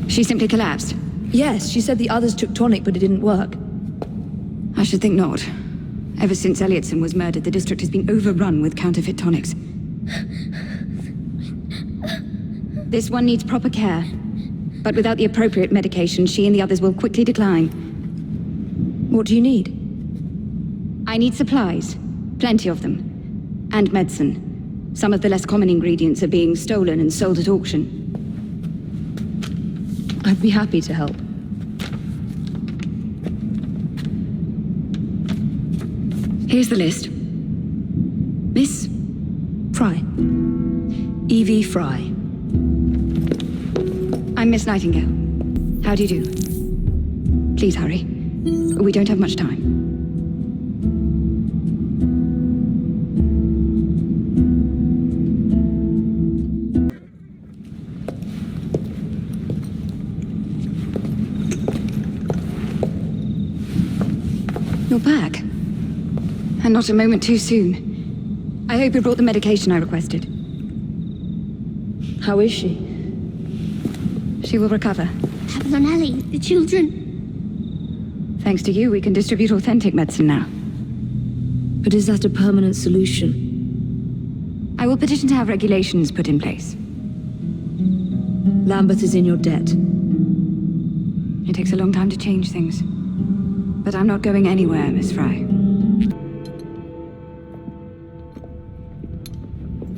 She simply collapsed. Yes, she said the others took tonic, but it didn't work. I should think not. Ever since Elliotson was murdered, the district has been overrun with counterfeit tonics. This one needs proper care. But without the appropriate medication, she and the others will quickly decline. What do you need? I need supplies. Plenty of them. And medicine. Some of the less common ingredients are being stolen and sold at auction. I'd be happy to help. Here's the list. Miss? Fry. Evie Fry. I'm Miss Nightingale. How do you do? Please hurry. We don't have much time. You're back. And not a moment too soon. I hope you brought the medication I requested. How is she? She will recover. Papa and Ellie, the children. Thanks to you, we can distribute authentic medicine now. But is that a permanent solution? I will petition to have regulations put in place. Lambeth is in your debt. It takes a long time to change things. But I'm not going anywhere, Miss Fry.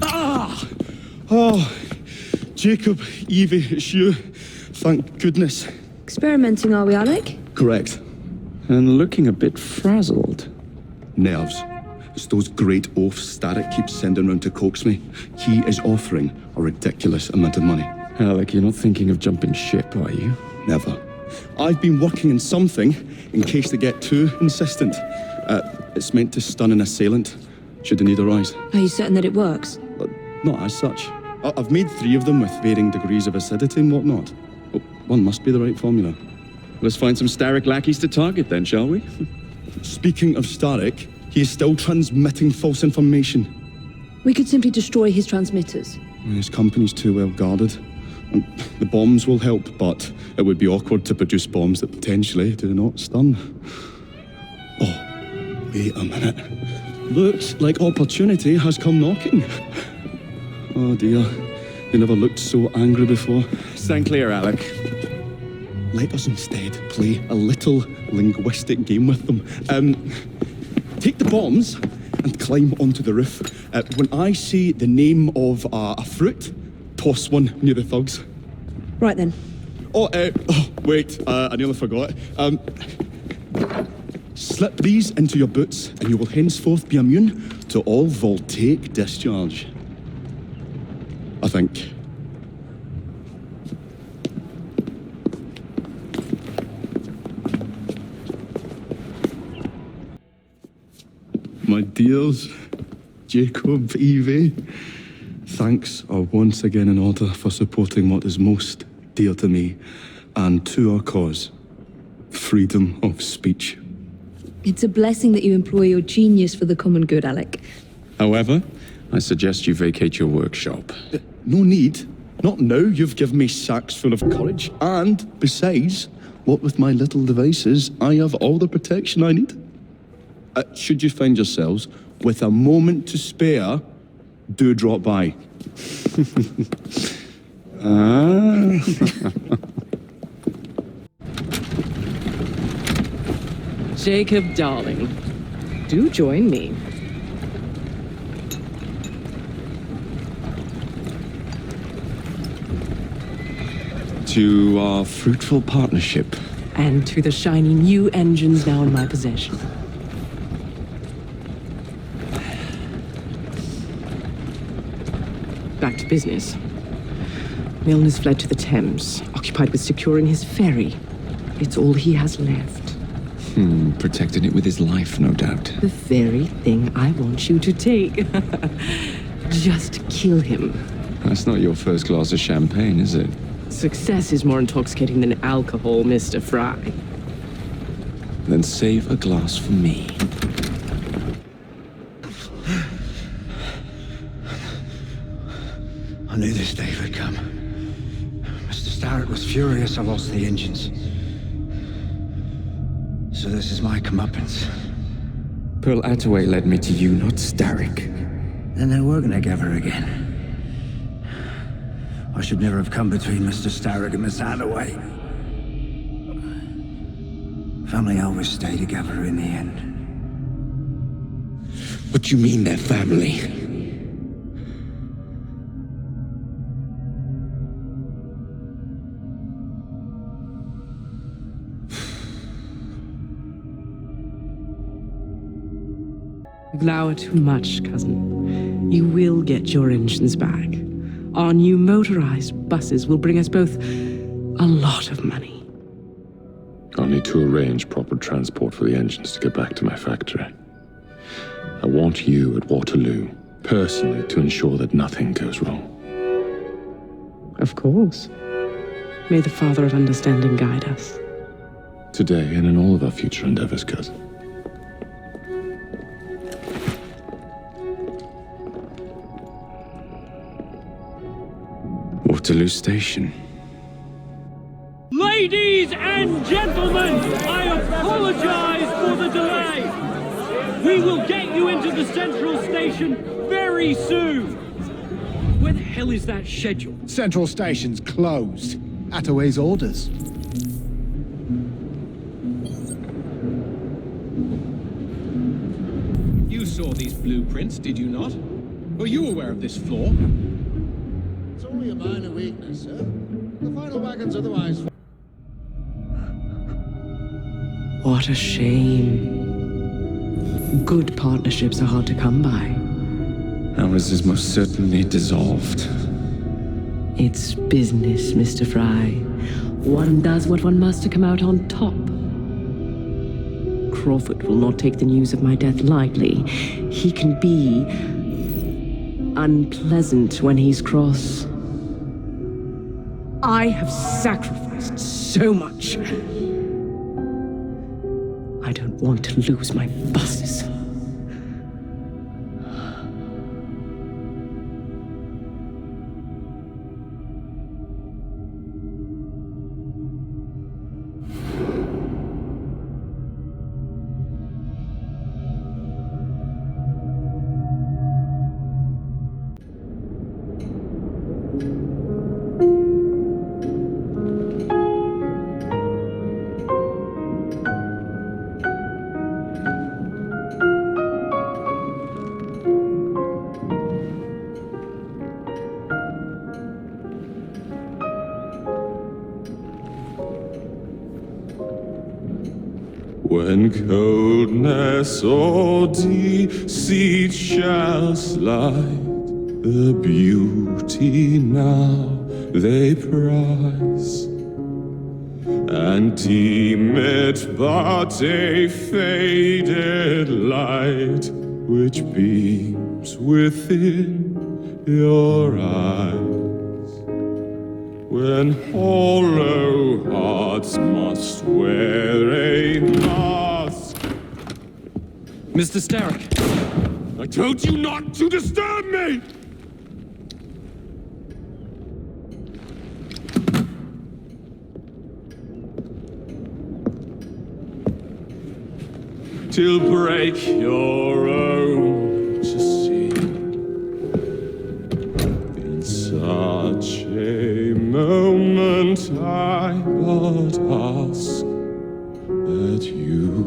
Ah! Oh, Jacob, Evie, it's you. Thank goodness. Experimenting, are we, Alec? Correct. And looking a bit frazzled. Nerves. It's those great oafs Starrick keeps sending round to coax me. He is offering a ridiculous amount of money. Alec, you're not thinking of jumping ship, are you? Never. I've been working on something in case they get too insistent. It's meant to stun an assailant, should the need arise. Are you certain that it works? Not as such. I've made 3 of them with varying degrees of acidity and whatnot. Oh, one must be the right formula. Let's find some Starrick lackeys to target then, shall we? Speaking of Starrick, he is still transmitting false information. We could simply destroy his transmitters. His company's too well guarded. The bombs will help, but it would be awkward to produce bombs that potentially do not stun. Oh, wait a minute. Looks like opportunity has come knocking. Oh dear, they never looked so angry before. Stand clear, Alec. Let us instead play a little linguistic game with them. Take the bombs and climb onto the roof. When I say the name of a fruit, toss one near the thugs. Right then. Wait, I nearly forgot. Slip these into your boots and you will henceforth be immune to all voltaic discharge. I think. My dears, Jacob, Evie, thanks are once again in order for supporting what is most dear to me and to our cause, freedom of speech. It's a blessing that you employ your genius for the common good, Alec. However, I suggest you vacate your workshop. No need. Not now. You've given me sacks full of courage. And besides, what with my little devices, I have all the protection I need. Should you find yourselves with a moment to spare, do drop by. Jacob, darling, do join me. To our fruitful partnership. And to the shiny new engines now in my possession. Back to business. Milner's fled to the Thames, occupied with securing his ferry. It's all he has left. Protecting it with his life, no doubt. The very thing I want you to take. Just kill him. That's not your first glass of champagne, is it? Success is more intoxicating than alcohol, Mr. Fry. Then save a glass for me. I knew this day would come. Mr. Starrett was furious I lost the engines. So this is my comeuppance. Pearl Attaway led me to you, not Starrick. Then they were gonna give her again. I should never have come between Mr. Starrett and Miss Attaway. Family always stay together in the end. What do you mean they're family? You've glowered too much, cousin. You will get your engines back. Our new motorized buses will bring us both a lot of money. I'll need to arrange proper transport for the engines to get back to my factory. I want you at Waterloo, personally, to ensure that nothing goes wrong. Of course. May the Father of Understanding guide us. Today and in all of our future endeavors, cousin. Waterloo Station. Ladies and gentlemen, I apologize for the delay. We will get you into the Central Station very soon. Where the hell is that schedule? Central Station's closed. Attaway's orders. You saw these blueprints, did you not? Were you aware of this flaw? It's only a minor weakness, sir. The final wagon's otherwise... What a shame. Good partnerships are hard to come by. Ours is most certainly dissolved. It's business, Mr. Fry. One does what one must to come out on top. Crawford will not take the news of my death lightly. He can be unpleasant when he's cross. I have sacrificed so much. I don't want to lose my buses. When coldness or deceit shall slide, the beauty now they prize, and deem it but a faded light which beams within your eyes. When hollow hearts must wear a mask. Mr. Starrick! I told you not to disturb me! Till break your own to see. In such a moment I but ask that you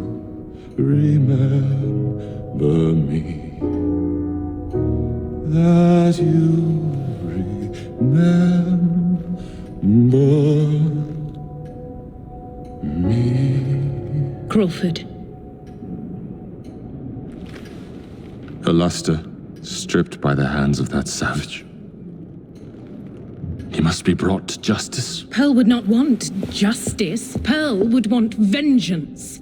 remember me, that you remember me. Crawford. Her luster stripped by the hands of that savage. He must be brought to justice. Pearl would not want justice. Pearl would want vengeance.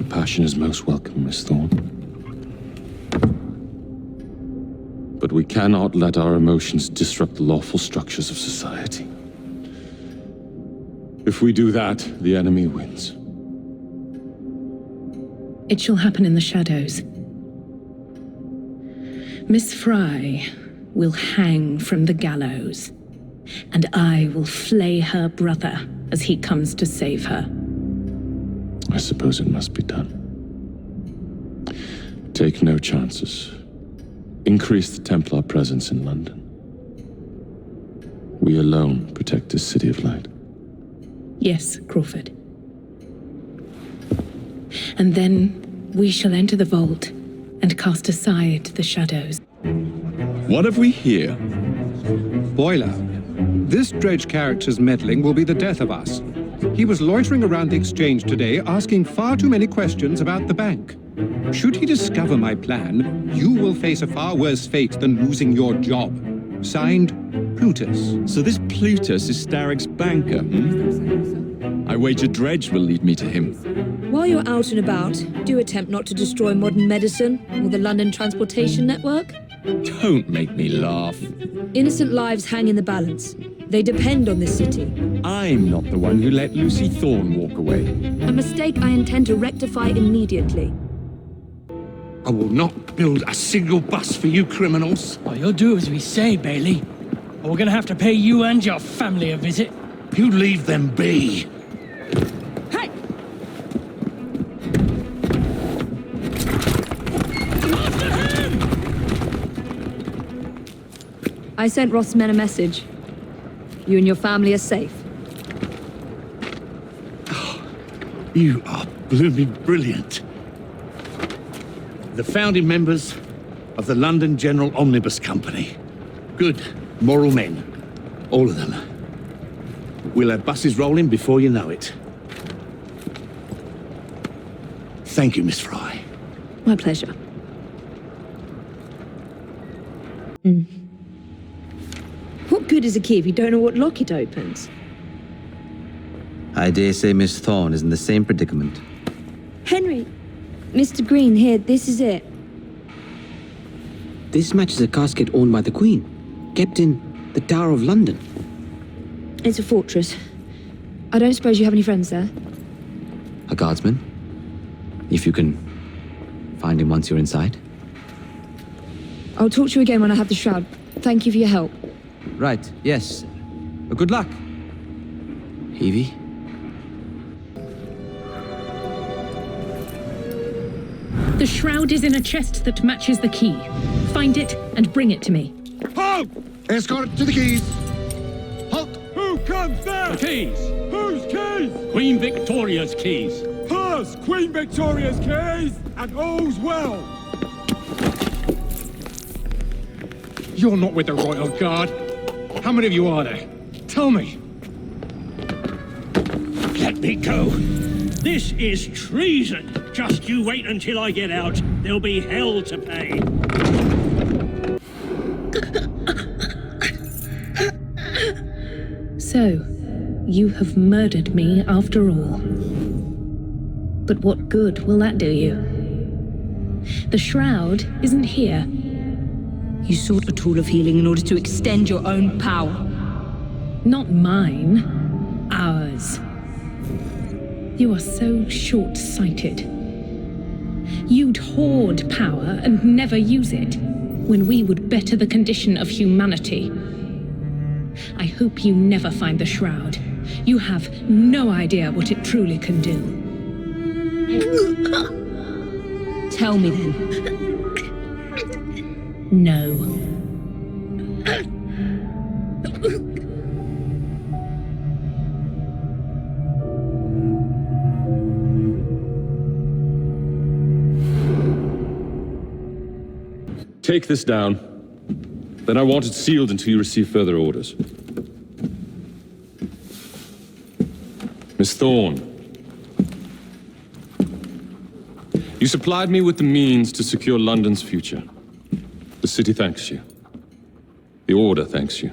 Passion is most welcome, Miss Thorne. But we cannot let our emotions disrupt the lawful structures of society. If we do that, the enemy wins. It shall happen in the shadows. Miss Fry will hang from the gallows, and I will flay her brother as he comes to save her. I suppose it must be done. Take no chances. Increase the Templar presence in London. We alone protect this city of light. Yes, Crawford. And then we shall enter the vault and cast aside the shadows. What have we here? Boiler. This Dredge character's meddling will be the death of us. He was loitering around the exchange today, asking far too many questions about the bank. Should he discover my plan, you will face a far worse fate than losing your job. Signed, Plutus. So this Plutus is Starrick's banker, I wager Dredge will lead me to him. While you're out and about, do attempt not to destroy modern medicine or the London transportation network. Don't make me laugh. Innocent lives hang in the balance. They depend on this city. I'm not the one who let Lucy Thorne walk away. A mistake I intend to rectify immediately. I will not build a single bus for you criminals. Well, you'll do as we say, Bailey. Or we're gonna have to pay you and your family a visit. You leave them be. Hey! I sent Roth's men a message. You and your family are safe. Oh, you are blooming brilliant. The founding members of the London General Omnibus Company. Good, moral men. All of them. We'll have buses rolling before you know it. Thank you, Miss Fry. My pleasure. What good is a key if you don't know what lock it opens? I dare say Miss Thorne is in the same predicament. Henry! Mr. Green, here, this is it. This matches a casket owned by the Queen, kept in the Tower of London. It's a fortress. I don't suppose you have any friends there? A guardsman? If you can find him once you're inside. I'll talk to you again when I have the shroud. Thank you for your help. Right, yes. Good luck. Evie? The shroud is in a chest that matches the key. Find it and bring it to me. Halt! Escort to the keys. Halt! Who comes there? The keys. Whose keys? Queen Victoria's keys. Hers! Queen Victoria's keys! And all's well! You're not with the Royal Guard. How many of you are there? Tell me. Let me go. This is treason. Just you wait until I get out. There'll be hell to pay. So, you have murdered me after all. But what good will that do you? The shroud isn't here. You sought a tool of healing in order to extend your own power. Not mine. Ours. You are so short-sighted. You'd hoard power and never use it, when we would better the condition of humanity. I hope you never find the shroud. You have no idea what it truly can do. Tell me then. No. Take this down. Then I want it sealed until you receive further orders. Miss Thorne. You supplied me with the means to secure London's future. The city thanks you. The Order thanks you.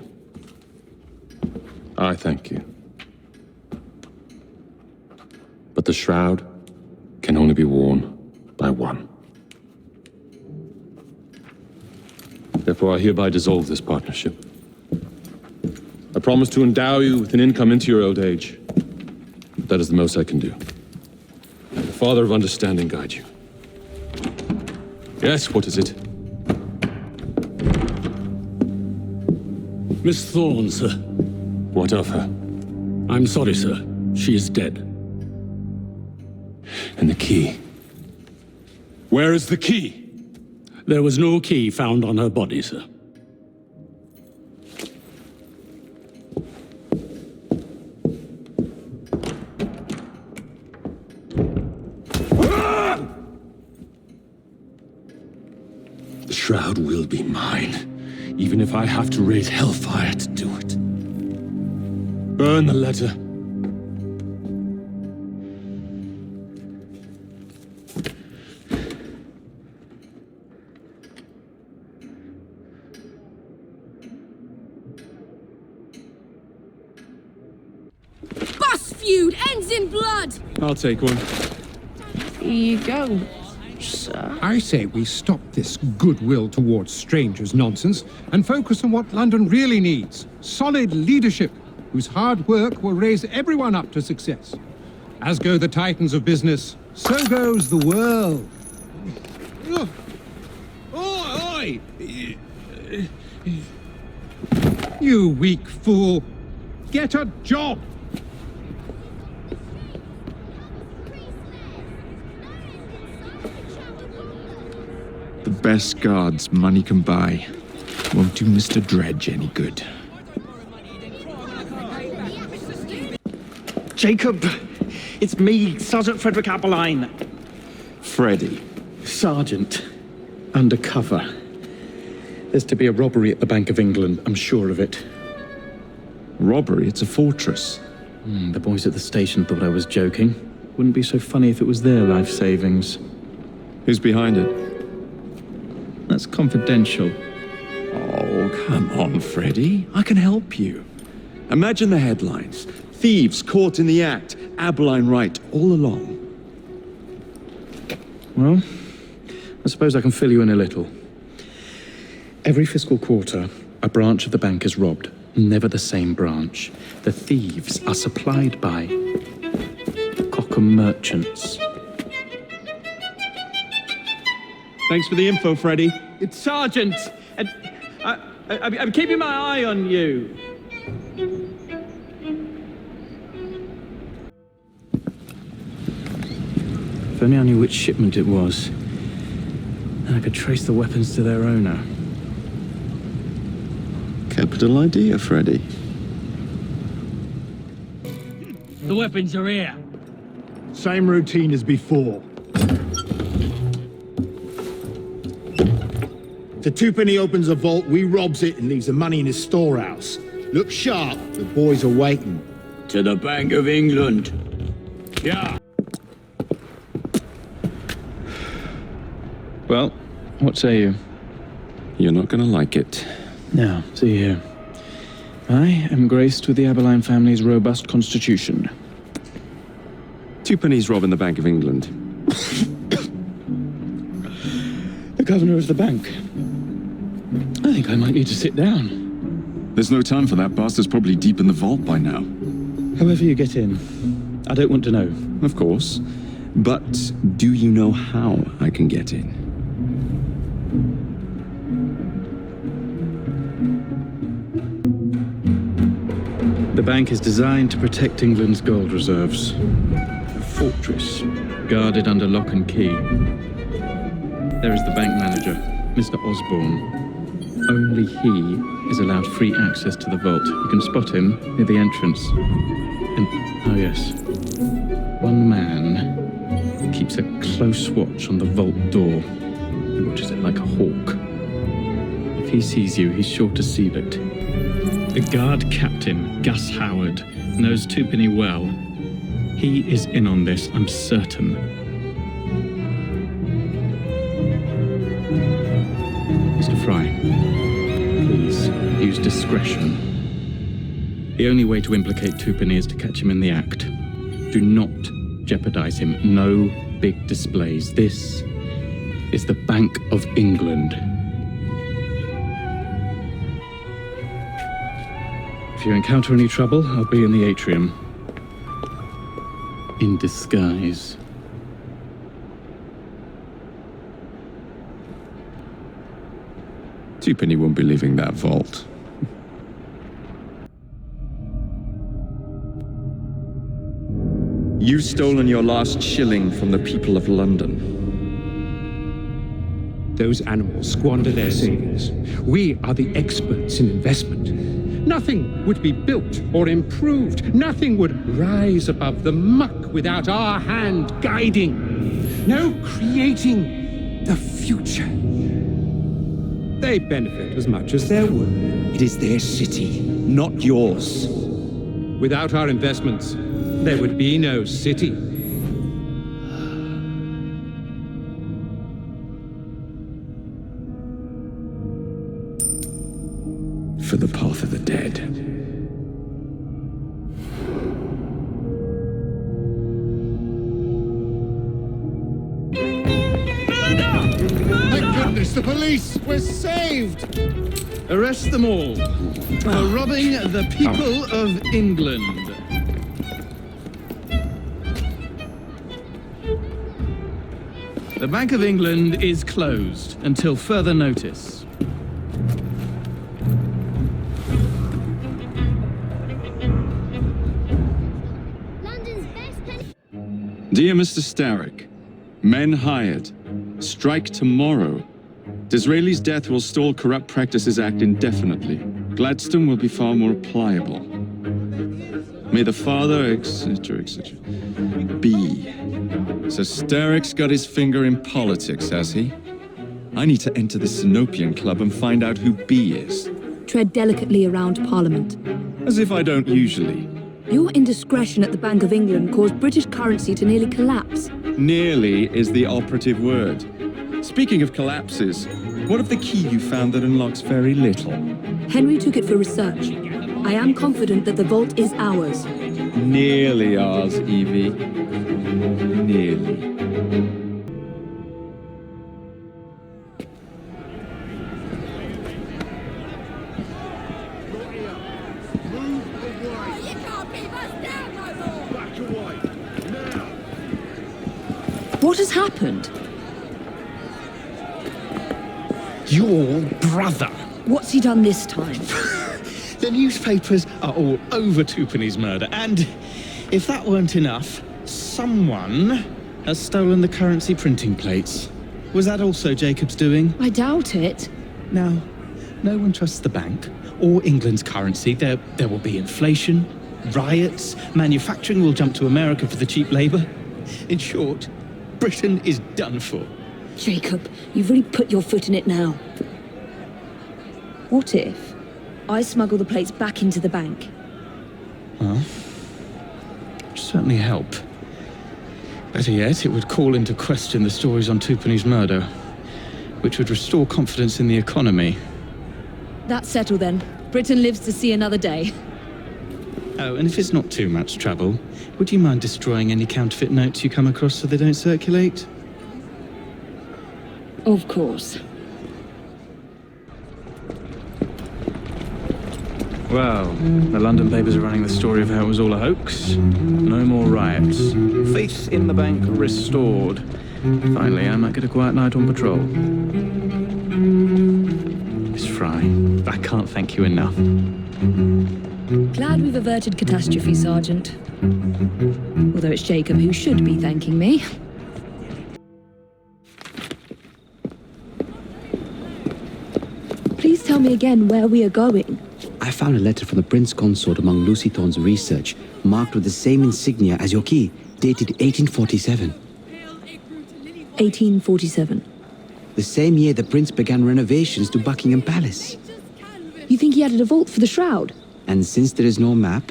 I thank you. But the shroud can only be worn by one. Therefore, I hereby dissolve this partnership. I promise to endow you with an income into your old age. That is the most I can do. The Father of Understanding guide you. Yes, what is it? Miss Thorne, sir. What of her? I'm sorry, sir. She is dead. And the key? Where is the key? There was no key found on her body, sir. The shroud will be mine, even if I have to raise hellfire to do it. Burn the letter. Feud ends in blood! I'll take one. Here you go, sir. I say we stop this goodwill towards strangers nonsense and focus on what London really needs. Solid leadership, whose hard work will raise everyone up to success. As go the titans of business, so goes the world. Oi! You weak fool! Get a job! The best guards money can buy won't do Mr. Dredge any good. Jacob, it's me, Sergeant Frederick Appeline. Freddy. Sergeant, undercover. There's to be a robbery at the Bank of England, I'm sure of it. Robbery? It's a fortress. The boys at the station thought I was joking. Wouldn't be so funny if it was their life savings. Who's behind it? That's confidential. Oh, come on, Freddy. I can help you. Imagine the headlines. Thieves caught in the act. Abeline right all along. Well, I suppose I can fill you in a little. Every fiscal quarter, a branch of the bank is robbed. Never the same branch. The thieves are supplied by Cockham merchants. Thanks for the info, Freddy. It's Sergeant, and I'm keeping my eye on you. If only I knew which shipment it was, then I could trace the weapons to their owner. Capital idea, Freddy. The weapons are here. Same routine as before. The twopenny opens a vault, we robs it and leaves the money in his storehouse. Look sharp, the boys are waiting. To the Bank of England. Yeah. Well, what say you? You're not gonna like it. Now, see here. I am graced with the Aberline family's robust constitution. 2 pennies robbing the Bank of England. The governor of the bank. I think I might need to sit down. There's no time for that. Bastard's probably deep in the vault by now. However you get in, I don't want to know. Of course. But do you know how I can get in? The bank is designed to protect England's gold reserves. A fortress, guarded under lock and key. There is the bank manager, Mr. Osborne. Only he is allowed free access to the vault. You can spot him near the entrance. And, oh yes, one man keeps a close watch on the vault door. He watches it like a hawk. If he sees you, he's sure to seal it. The guard captain, Gus Howard, knows Twopenny well. He is in on this, I'm certain. Mr. Fry, please use discretion. The only way to implicate Twopenny is to catch him in the act. Do not jeopardize him. No big displays. This is the Bank of England. If you encounter any trouble, I'll be in the atrium. In disguise. Twopenny won't be leaving that vault. You've stolen your last shilling from the people of London. Those animals squander their savings. We are the experts in investment. Nothing would be built or improved. Nothing would rise above the muck without our hand guiding. No creating the future. They benefit as much as their work. It is their city, not yours. Without our investments, there would be no city. For the path of the dead. Thank goodness, the police! We're saved! Arrest them all for robbing the people of England. The Bank of England is closed until further notice. Dear Mr. Starrick, men hired. Strike tomorrow. Disraeli's death will stall Corrupt Practices Act indefinitely. Gladstone will be far more pliable. May the father, etc., etc. B. So Starrick's got his finger in politics, has he? I need to enter the Sinopian Club and find out who B is. Tread delicately around Parliament. As if I don't usually. Your indiscretion at the Bank of England caused British currency to nearly collapse. Nearly is the operative word. Speaking of collapses, what of the key you found that unlocks very little? Henry took it for research. I am confident that the vault is ours. Nearly ours, Evie. Nearly. What has happened? Your brother. What's he done this time? The newspapers are all over Twopenny's murder, and if that weren't enough, someone has stolen the currency printing plates. Was that also Jacob's doing? I doubt it. Now, no one trusts the bank or England's currency. There will be inflation, riots, manufacturing will jump to America for the cheap labor. In short, Britain is done for. Jacob, you've really put your foot in it now. What if I smuggle the plates back into the bank? Well, it'd certainly help. Better yet, it would call into question the stories on Tupani's murder, which would restore confidence in the economy. That's settled then. Britain lives to see another day. Oh, and if it's not too much trouble, would you mind destroying any counterfeit notes you come across so they don't circulate? Of course. Well, the London papers are running the story of how it was all a hoax. No more riots. Faith in the bank restored. Finally, I might get a quiet night on patrol. Miss Fry, I can't thank you enough. Glad we've averted catastrophe, Sergeant. Although it's Jacob who should be thanking me. Please tell me again where we are going. I found a letter from the Prince Consort among Lucy Thorne's research, marked with the same insignia as your key, dated 1847. 1847. The same year the Prince began renovations to Buckingham Palace. You think he added a vault for the shroud? And since there is no map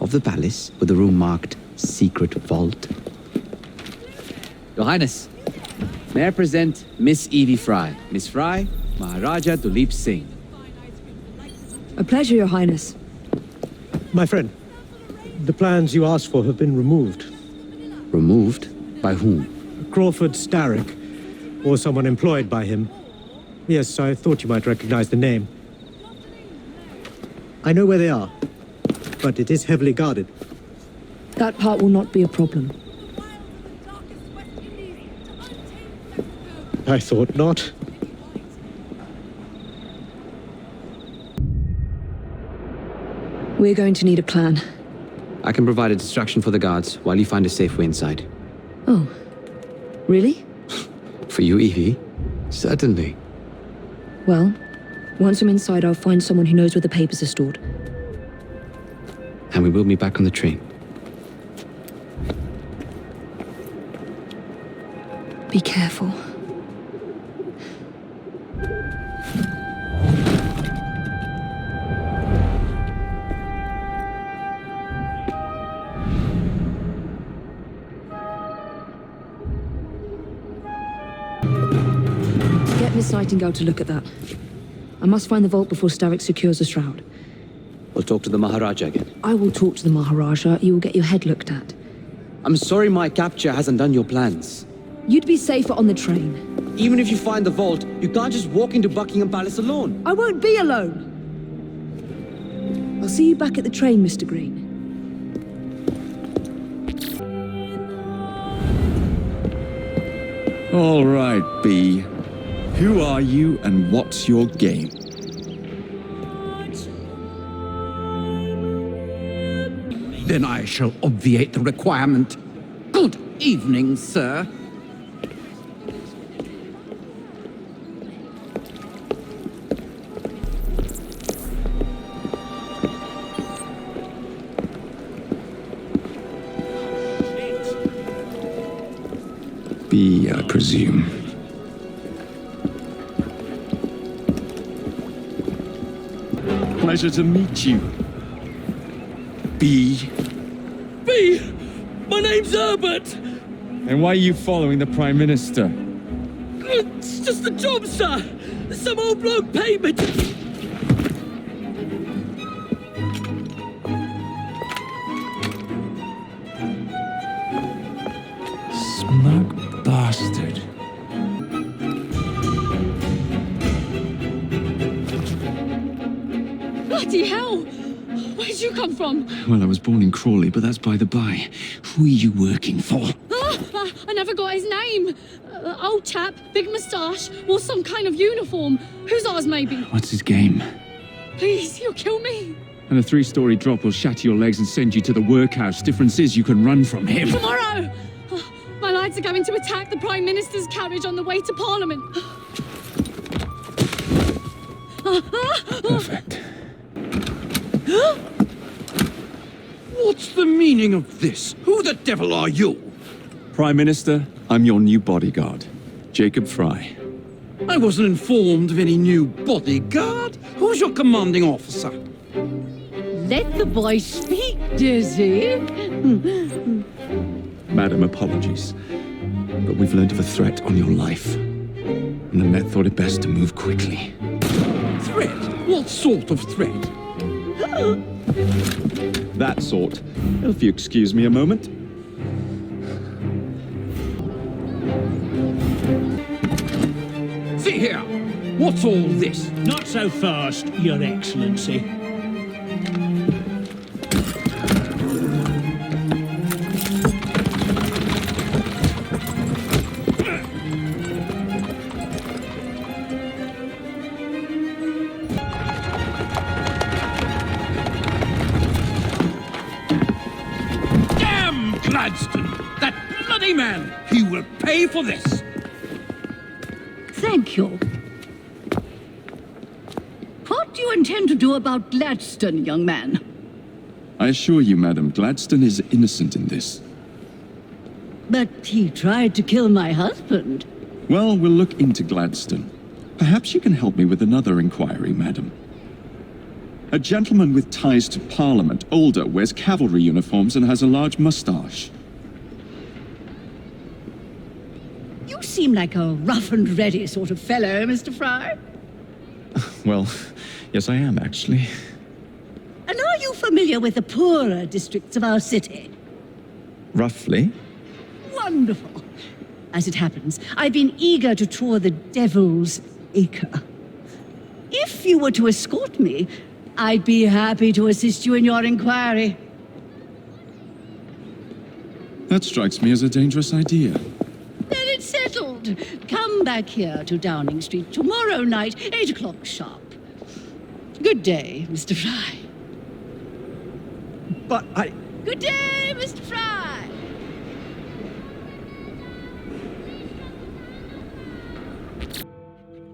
of the palace with the room marked Secret Vault... Your Highness, may I present Miss Evie Fry. Miss Fry, Maharaja Duleep Singh. A pleasure, Your Highness. My friend, the plans you asked for have been removed. Removed? By whom? Crawford Starrick, or someone employed by him. Yes, I thought you might recognize the name. I know where they are, but it is heavily guarded. That part will not be a problem. I thought not. We're going to need a plan. I can provide a distraction for the guards while you find a safe way inside. Oh. Really? For you, Evie? Certainly. Well, once I'm inside, I'll find someone who knows where the papers are stored. And we will be back on the train. Be careful. Get Miss Nightingale to look at that. I must find the vault before Starrick secures the shroud. We'll talk to the Maharaja again. I will talk to the Maharaja. You will get your head looked at. I'm sorry my capture hasn't done your plans. You'd be safer on the train. Even if you find the vault, you can't just walk into Buckingham Palace alone. I won't be alone! I'll see you back at the train, Mr. Green. All right, B. Who are you and what's your game? Then I shall obviate the requirement. Good evening, sir. B, I presume. Pleasure to meet you. B. B! My name's Herbert! And why are you following the Prime Minister? It's just a job, sir! Some old bloke paid me to... Smug bastard. Bloody hell! Where'd you come from? Well, I was born in Crawley, but that's by the by. Who are you working for? I never got his name. Old chap, big moustache, wore some kind of uniform. Who's ours, maybe? What's his game? Please, you'll kill me. And a 3-story drop will shatter your legs and send you to the workhouse. Difference is you can run from him. Tomorrow! My lads are going to attack the Prime Minister's carriage on the way to Parliament. Perfect. What's the meaning of this? Who the devil are you? Prime Minister, I'm your new bodyguard, Jacob Fry. I wasn't informed of any new bodyguard. Who's your commanding officer? Let the boy speak, Dizzy. Madam, apologies. But we've learned of a threat on your life. And the Met thought it best to move quickly. Threat? What sort of threat? That sort. If you excuse me a moment. See here! What's all this? Not so fast, Your Excellency. Damn Gladstone! That bloody man! He will pay for this! Thank you. What do you intend to do about Gladstone, young man? I assure you, Madam, Gladstone is innocent in this. But he tried to kill my husband. Well, we'll look into Gladstone. Perhaps you can help me with another inquiry, Madam. A gentleman with ties to Parliament, older, wears cavalry uniforms and has a large moustache. You seem like a rough and ready sort of fellow, Mr. Fry. Well, yes I am, actually. And are you familiar with the poorer districts of our city? Roughly. Wonderful. As it happens, I've been eager to tour the Devil's Acre. If you were to escort me, I'd be happy to assist you in your inquiry. That strikes me as a dangerous idea. Then it's settled. Come back here to Downing Street tomorrow night, 8 o'clock sharp. Good day, Mr. Fry. But I... Good day, Mr. Fry!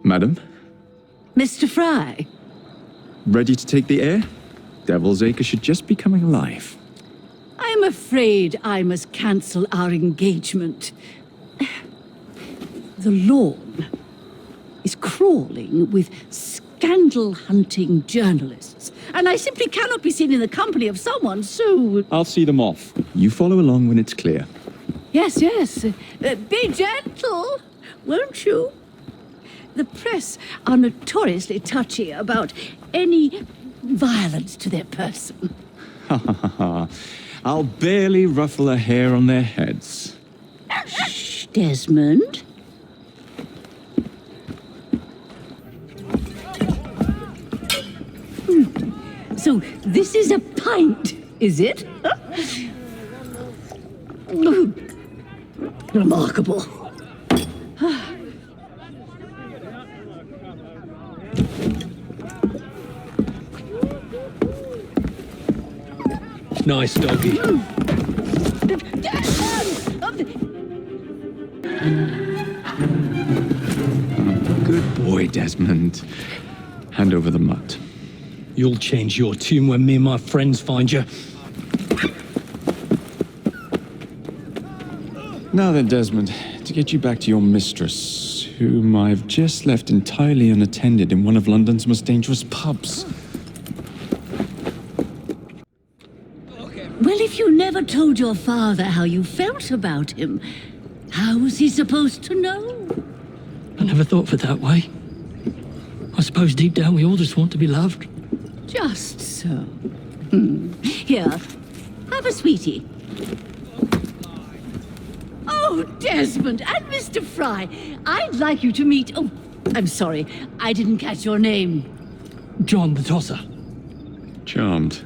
Madam? Mr. Fry? Ready to take the air? Devil's Acre should just be coming alive. I'm afraid I must cancel our engagement. The lawn is crawling with scandal-hunting journalists, and I simply cannot be seen in the company of someone so... I'll see them off. You follow along when it's clear. Yes, yes. Be gentle, won't you? The press are notoriously touchy about any violence to their person. Ha ha ha ha. I'll barely ruffle a hair on their heads. Shh, Desmond. So this is a pint, is it? Remarkable. Nice doggy. Good boy, Desmond. Hand over the mutt. You'll change your tune when me and my friends find you. Now then, Desmond, to get you back to your mistress, whom I've just left entirely unattended in one of London's most dangerous pubs. Well, if you never told your father how you felt about him, how was he supposed to know? I never thought of it that way. I suppose deep down we all just want to be loved. Just so. Here, have a sweetie. Oh, Desmond and Mr. Fry, I'd like you to meet... Oh, I'm sorry, I didn't catch your name. John the Tosser. Charmed.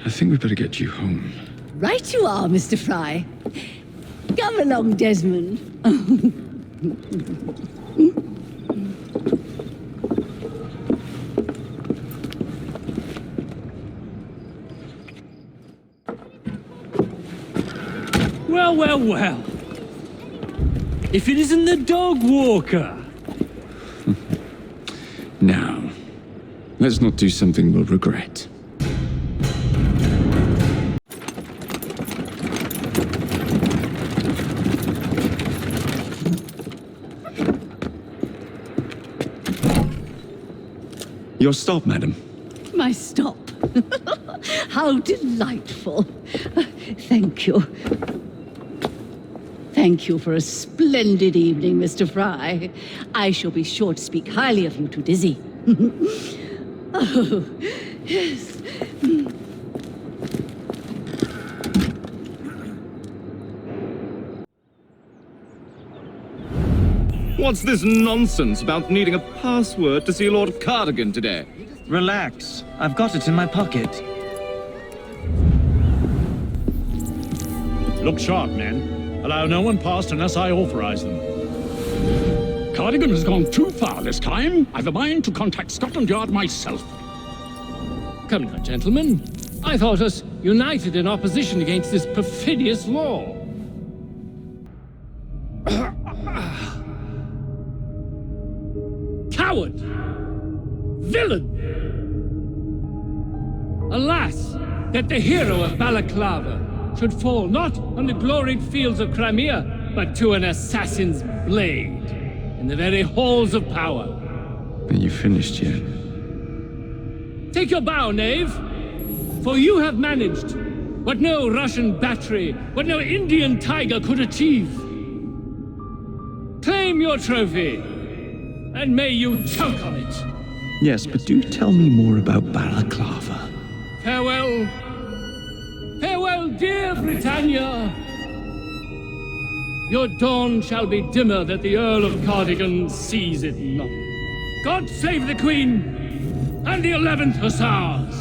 I think we better get you home. Right you are, Mr. Fry. Come along, Desmond. Well, well, well. If it isn't the dog walker. Now, let's not do something we'll regret. Your stop, madam. My stop. How delightful. Thank you. Thank you for a splendid evening, Mr. Fry. I shall be sure to speak highly of you to Dizzy. Oh, yes. What's this nonsense about needing a password to see Lord Cardigan today? Relax. I've got it in my pocket. Look sharp, men. Allow no one past unless I authorize them. Cardigan has gone too far this time. I've a mind to contact Scotland Yard myself. Come now, gentlemen. I thought us united in opposition against this perfidious law. Coward! Villain! Alas, that the hero of Balaclava should fall not on the gloried fields of Crimea, but to an assassin's blade in the very halls of power. Are you finished yet? Take your bow, knave, for you have managed what no Russian battery, what no Indian tiger could achieve. Claim your trophy, and may you choke on it. Yes, but do tell me more about Balaclava. Farewell. Farewell, dear Britannia. Your dawn shall be dimmer that the Earl of Cardigan sees it not. God save the Queen and the 11th Hussars.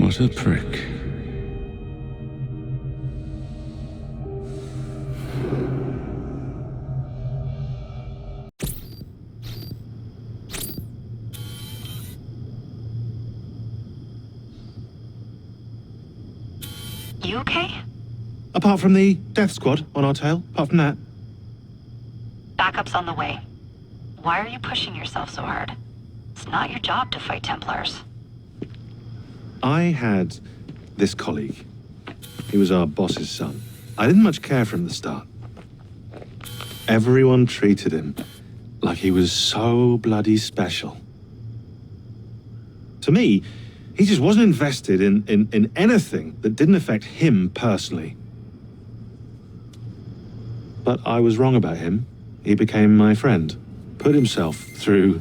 What a prick. You okay? Apart from the death squad on our tail, apart from that. Backup's on the way. Why are you pushing yourself so hard? It's not your job to fight Templars. I had this colleague. He was our boss's son. I didn't much care for him at the start. Everyone treated him like he was so bloody special. To me, he just wasn't invested in anything that didn't affect him personally. But I was wrong about him. He became my friend, put himself through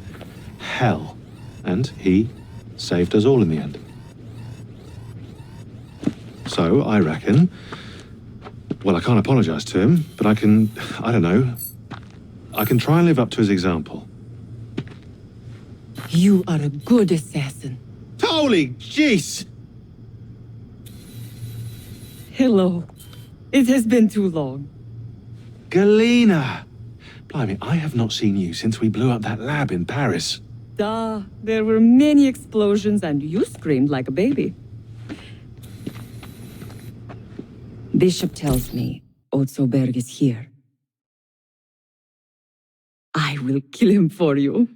hell, and he saved us all in the end. So, I reckon, well, I can't apologize to him, but I can try and live up to his example. You are a good assassin. Holy jeez! Hello. It has been too long. Galena! Blimey, I have not seen you since we blew up that lab in Paris. There were many explosions and you screamed like a baby. Bishop tells me Otsoberg is here. I will kill him for you.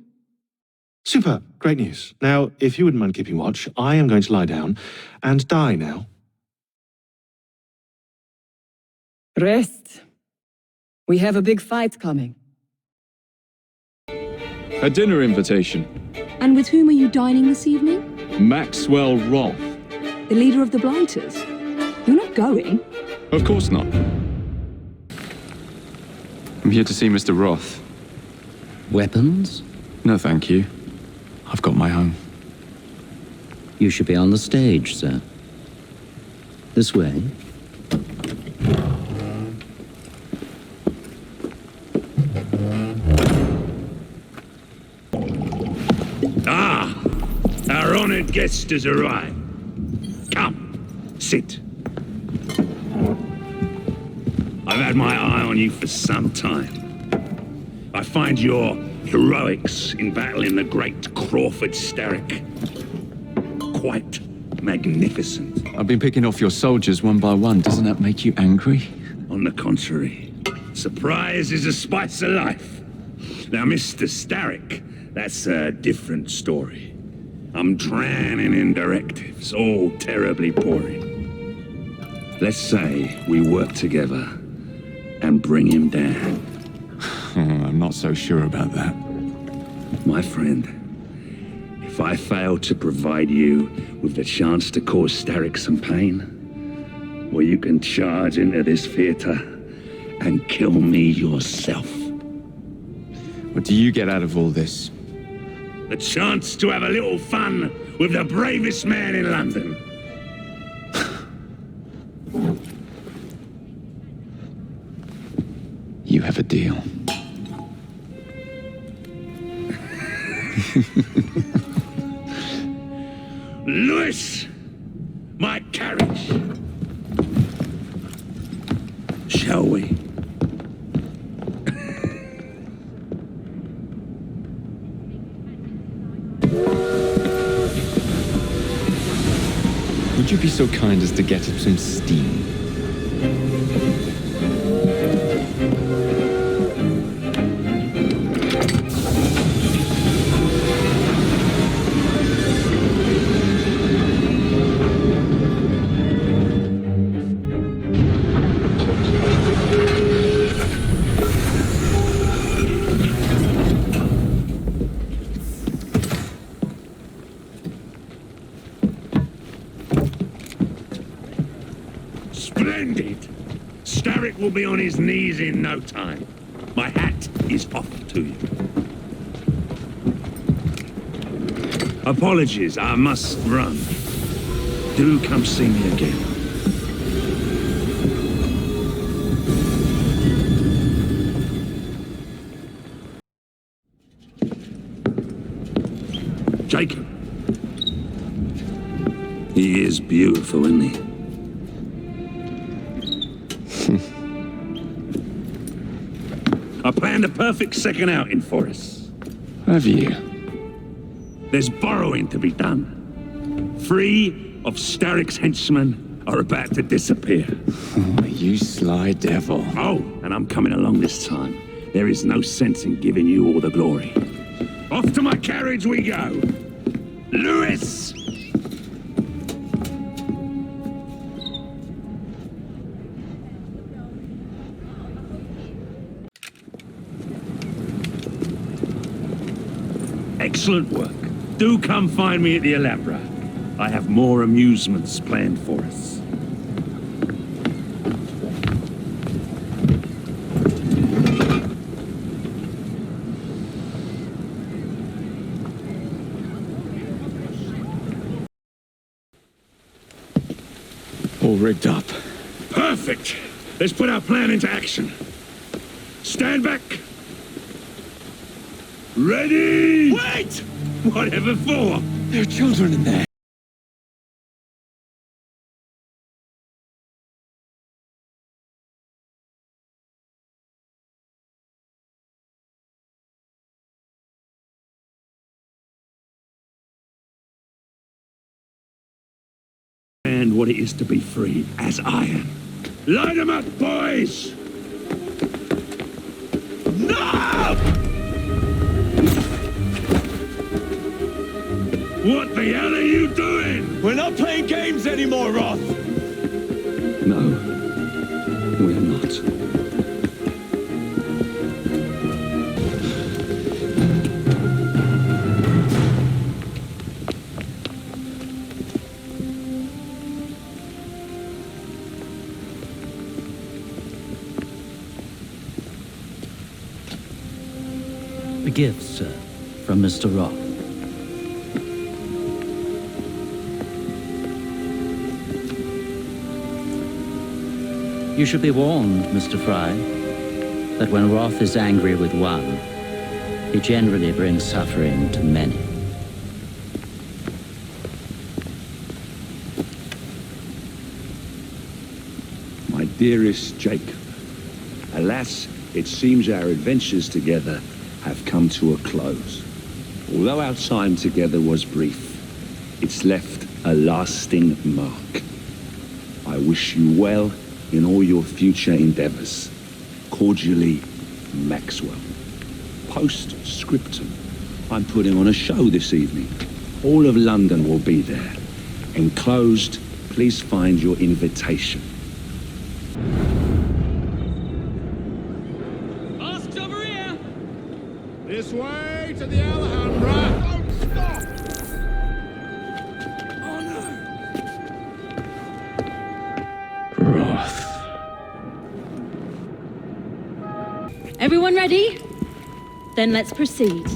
Super, great news. Now, if you wouldn't mind keeping watch, I am going to lie down and die now. Rest. We have a big fight coming. A dinner invitation. And with whom are you dining this evening? Maxwell Roth. The leader of the Blighters. You're not going? Of course not. I'm here to see Mr. Roth. Weapons? No, thank you. I've got my own. You should be on the stage, sir. This way. Ah! Our honored guest has arrived. Come, sit. I've had my eye on you for some time. I find your heroics in battling the great Crawford Starrick quite magnificent. I've been picking off your soldiers one by one. Doesn't that make you angry? On the contrary, surprise is a spice of life. Now, Mr. Starrick, that's a different story. I'm drowning in directives, all terribly boring. Let's say we work together and bring him down. I'm not so sure about that. My friend, if If I fail to provide you with the chance to cause Starrick some pain, well, you can charge into this theater and kill me yourself. What do you get out of all this? The chance to have a little fun with the bravest man in London. You have a deal. Lewis! My carriage! Shall we? Would you be so kind as to get up some steam? Splendid! Starrick will be on his knees in no time. My hat is off to you. Apologies, I must run. Do come see me again. Jacob. He is beautiful, isn't he? I planned a perfect second outing for us. Have you? There's borrowing to be done. 3 of Starrick's henchmen are about to disappear. Oh, you sly devil. Oh, and I'm coming along this time. There is no sense in giving you all the glory. Off to my carriage we go. Lewis! Excellent work. Do come find me at the Alhambra. I have more amusements planned for us. All rigged up. Perfect! Let's put our plan into action. Stand back! Ready! Wait! Whatever for? There are children in there. And what it is to be free, as I am. Light 'em up, boys! No! What the hell are you doing? We're not playing games anymore, Roth! No, we're not. A gift, sir, from Mr. Roth. You should be warned, Mr. Fry, that when Roth is angry with one, he generally brings suffering to many. My dearest Jacob, alas, it seems our adventures together have come to a close. Although our time together was brief, it's left a lasting mark. I wish you well in all your future endeavors. Cordially, Maxwell. Postscriptum. I'm putting on a show this evening. All of London will be there. Enclosed, please find your invitation. This way to the Alhambra! Don't stop! Everyone ready? Then let's proceed.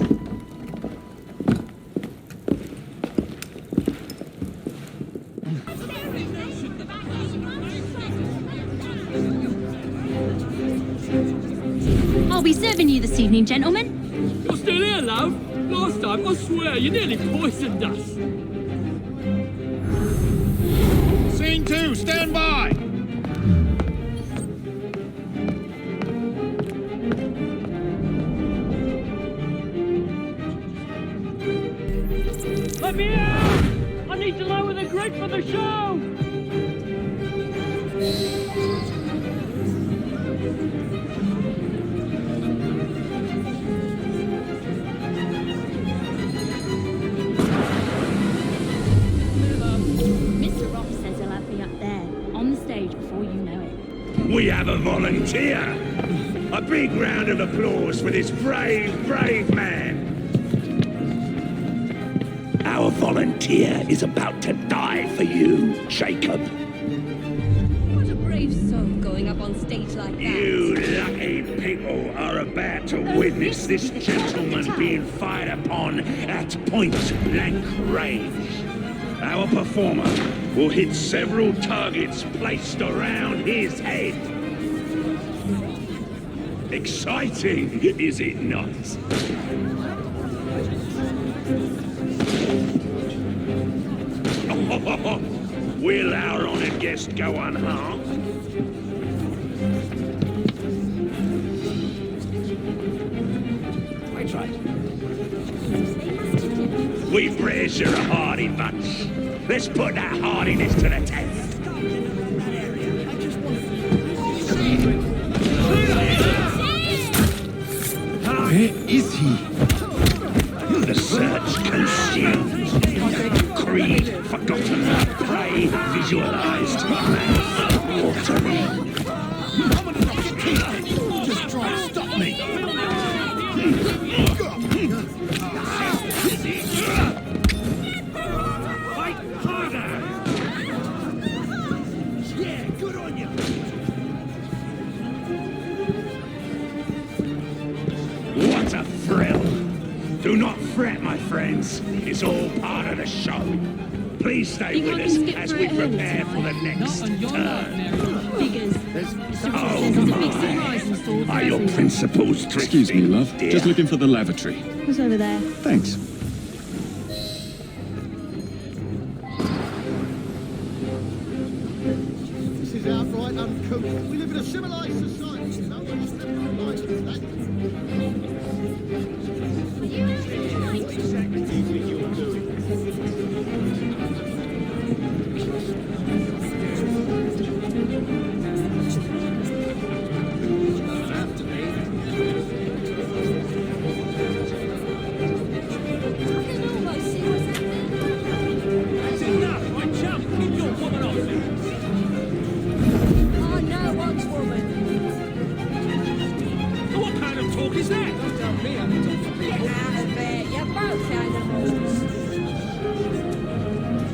I'll be serving you this evening, gentlemen. You're still here, love? Last time, I swear, you nearly poisoned us. Scene 2, stand by! Let me out! I need to lower the grid for the show! Mr. Ross says he'll have me up there, on the stage before you know it. We have a volunteer. A big round of applause for this brave, brave man. Our volunteer is about to die for you, Jacob. What a brave soul going up on stage like that. You lucky people are about to witness this gentleman being fired upon at point-blank range. Our performer will hit several targets placed around his head. Exciting, is it not? Will our honored guest go unharmed? I tried. We British are a hardy bunch. Let's put that hardiness to the test. Where is he? The search consumed. Creed forgotten. Prey visualized. Man watering. Just try to stop me! Fight harder! Yeah, good on you! What a thrill! Do not fret, my friends. It's all part of the show. Please stay with us as we prepare for the next turn. Figures. Oh my! Are your principles drifting? Excuse me, love. Dear? Just looking for the lavatory. Who's over there? Thanks. This is outright uncouth. We live in a civilized society. No one's living a life like that. That's enough, my chum! Keep your woman off me! Oh, no one's woman. What kind of talk is that? Don't tell me how to talk to people. Get out of it. You're both animals.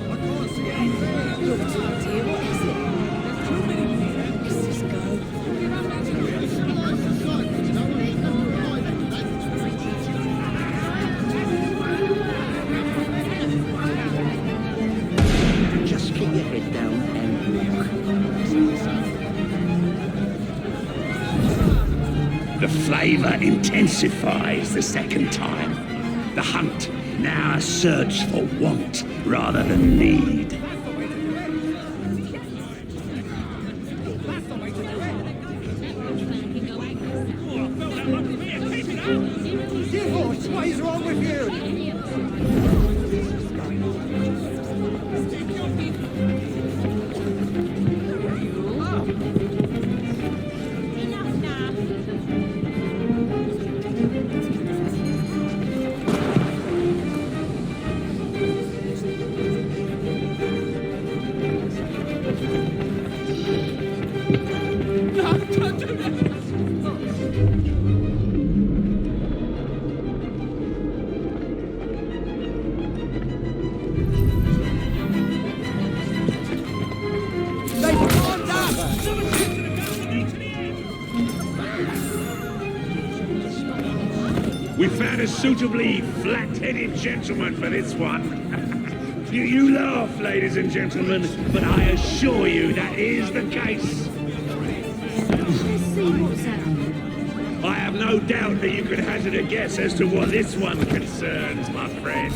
I can't see anything. Look, dear, what is it? There's too many people. Let's just go. We're in a civilized society. No one should ever arrive at that. Just keep your head down and walk. The flavor intensifies the second time. The hunt, now a search for want rather than need. Divorce, what is wrong with you? We found a suitably flat-headed gentleman for this one. You laugh, ladies and gentlemen, but I assure you that is the case. I have no doubt that you could hazard a guess as to what this one concerns, my friend.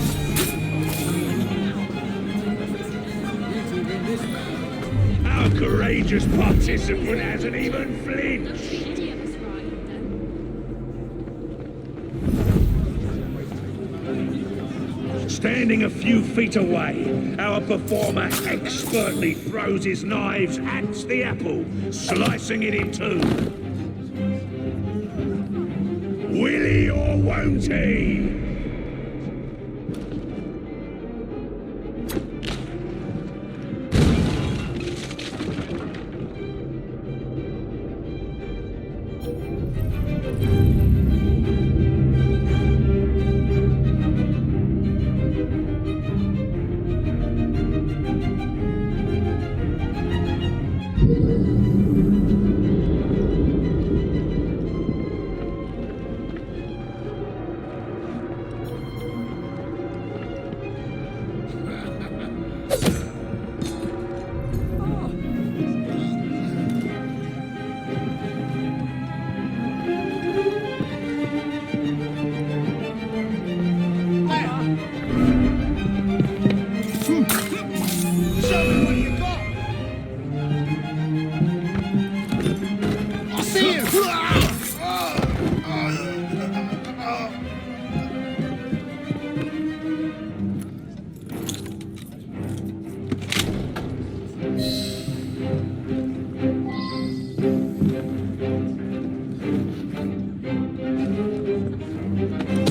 Our courageous participant hasn't even flinched. Standing a few feet away, our performer expertly throws his knives at the apple, slicing it in two. Will he or won't he?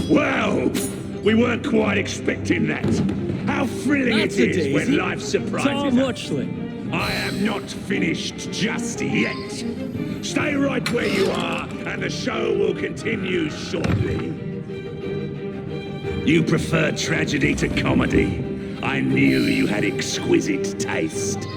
Well, we weren't quite expecting that. How thrilling That's it a is daisy. when life surprises Tom us. Watchley. I am not finished just yet. Stay right where you are, and the show will continue shortly. You prefer tragedy to comedy. I knew you had exquisite taste.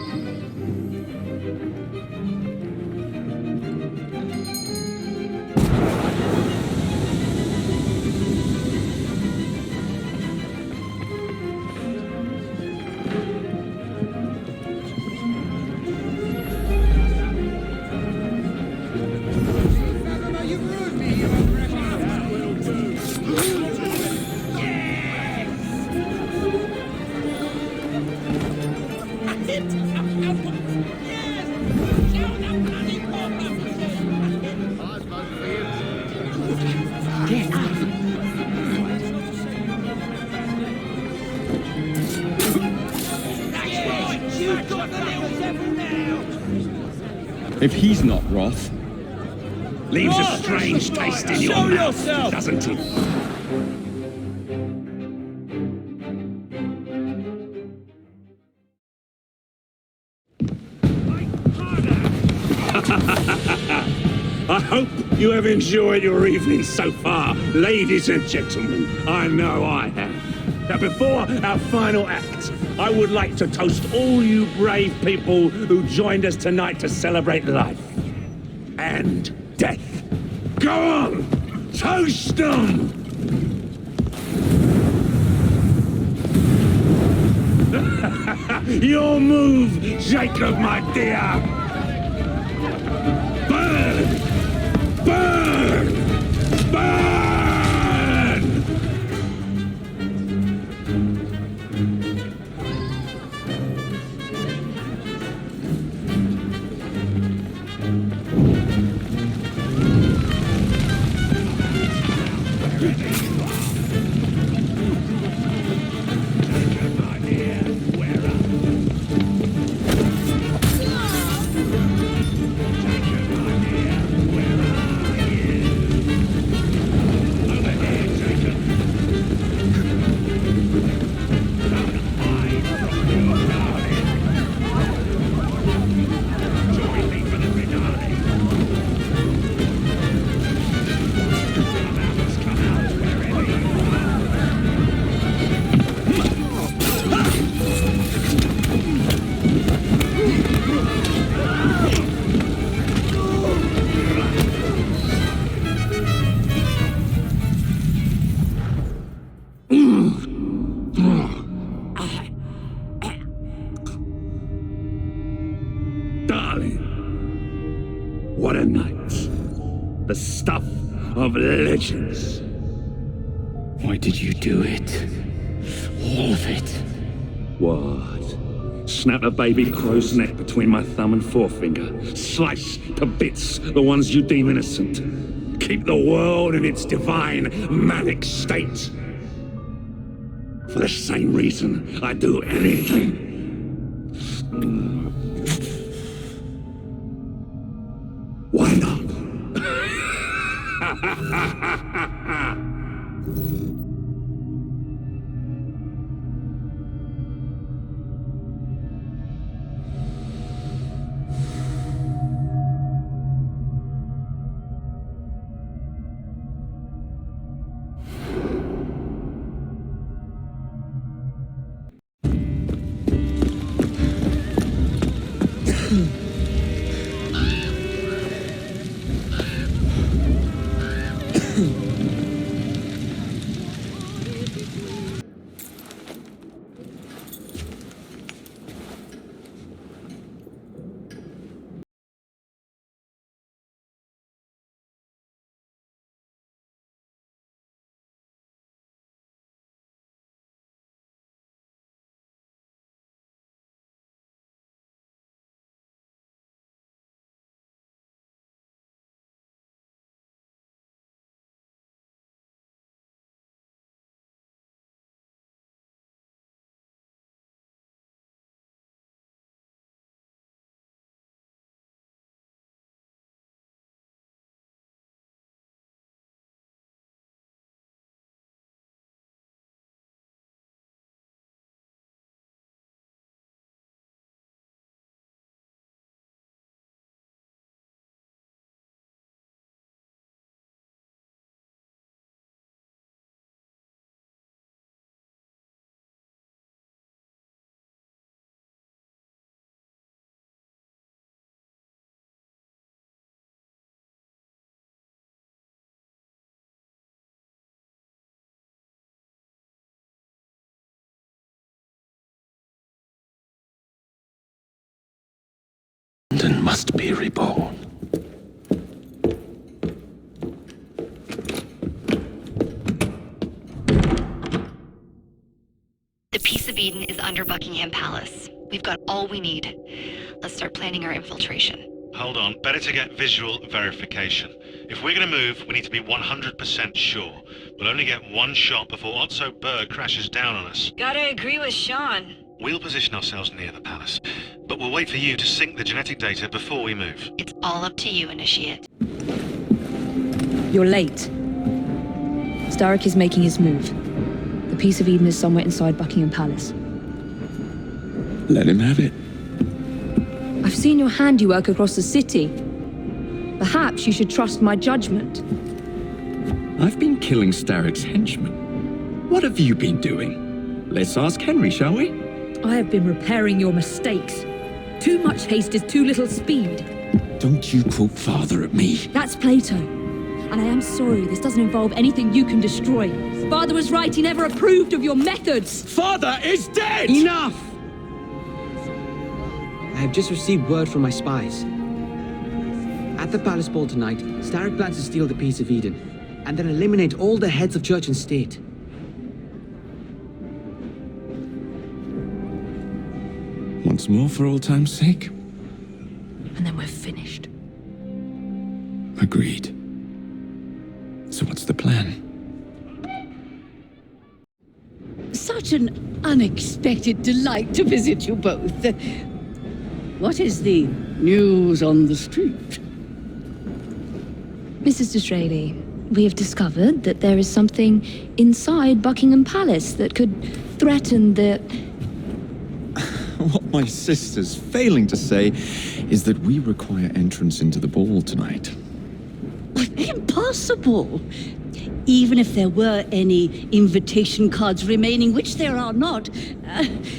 If he's not Roth, Leaves a strange taste in your mouth, doesn't it? I hope you have enjoyed your evening so far, ladies and gentlemen. I know I have. Now, before our final act, I would like to toast all you brave people who joined us tonight to celebrate life and death. Go on! Toast them! Your move, Jacob, my dear! Burn! Burn! Burn! darling. What a night. The stuff of legends. Why did you do it? All of it. What? Snap a baby crow's neck between my thumb and forefinger. Slice to bits the ones you deem innocent. Keep the world in its divine, manic state. For the same reason, I'd do anything. Why not? London must be reborn. The Peace of Eden is under Buckingham Palace. We've got all we need. Let's start planning our infiltration. Hold on, better to get visual verification. If we're gonna move, we need to be 100% sure. We'll only get one shot before Otso Berg crashes down on us. Gotta agree with Sean. We'll position ourselves near the palace, but we'll wait for you to sync the genetic data before we move. It's all up to you, Initiate. You're late. Starrick is making his move. The Peace of Eden is somewhere inside Buckingham Palace. Let him have it. I've seen your handiwork across the city. Perhaps you should trust my judgment. I've been killing Starrick's henchmen. What have you been doing? Let's ask Henry, shall we? I have been repairing your mistakes. Too much haste is too little speed. Don't you quote Father at me. That's Plato. And I am sorry this doesn't involve anything you can destroy. Father was right, he never approved of your methods. Father is dead! Enough! I have just received word from my spies. At the palace ball tonight, Starrick plans to steal the Peace of Eden, and then eliminate all the heads of church and state. Once more for old time's sake? And then we're finished. Agreed. So what's the plan? Such an unexpected delight to visit you both. What is the news on the street? Mrs. Disraeli, we have discovered that there is something inside Buckingham Palace that could threaten the... What my sister's failing to say is that we require entrance into the ball tonight. Impossible! Even if there were any invitation cards remaining, which there are not,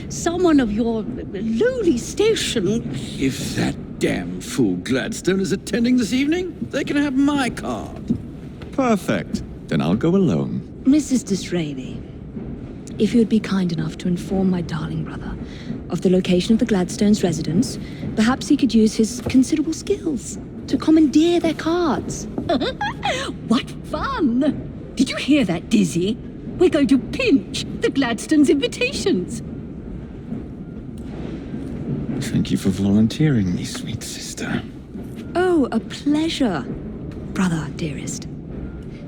someone of your lowly station... If that damn fool Gladstone is attending this evening, they can have my card. Perfect. Then I'll go alone. Mrs. Disraeli, if you would be kind enough to inform my darling brother of the location of the Gladstones' residence, perhaps he could use his considerable skills to commandeer their cards. What fun! Did you hear that, Dizzy? We're going to pinch the Gladstones' invitations. Thank you for volunteering me, sweet sister. Oh, a pleasure, brother, dearest.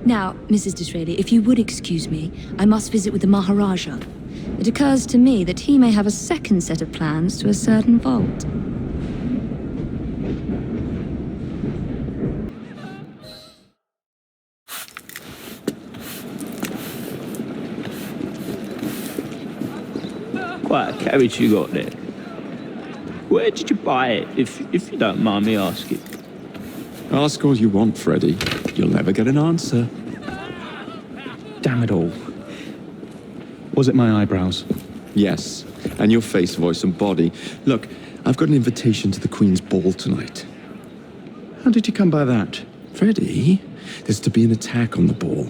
Now, Mrs. Disraeli, if you would excuse me, I must visit with the Maharaja. It occurs to me that he may have a second set of plans to a certain vault. What a carriage you got there. Where did you buy it, if you don't mind me asking? Ask all you want, Freddy. You'll never get an answer. Damn it all. Was it my eyebrows? Yes, and your face, voice, and body. Look, I've got an invitation to the Queen's ball tonight. How did you come by that? Freddy, there's to be an attack on the ball.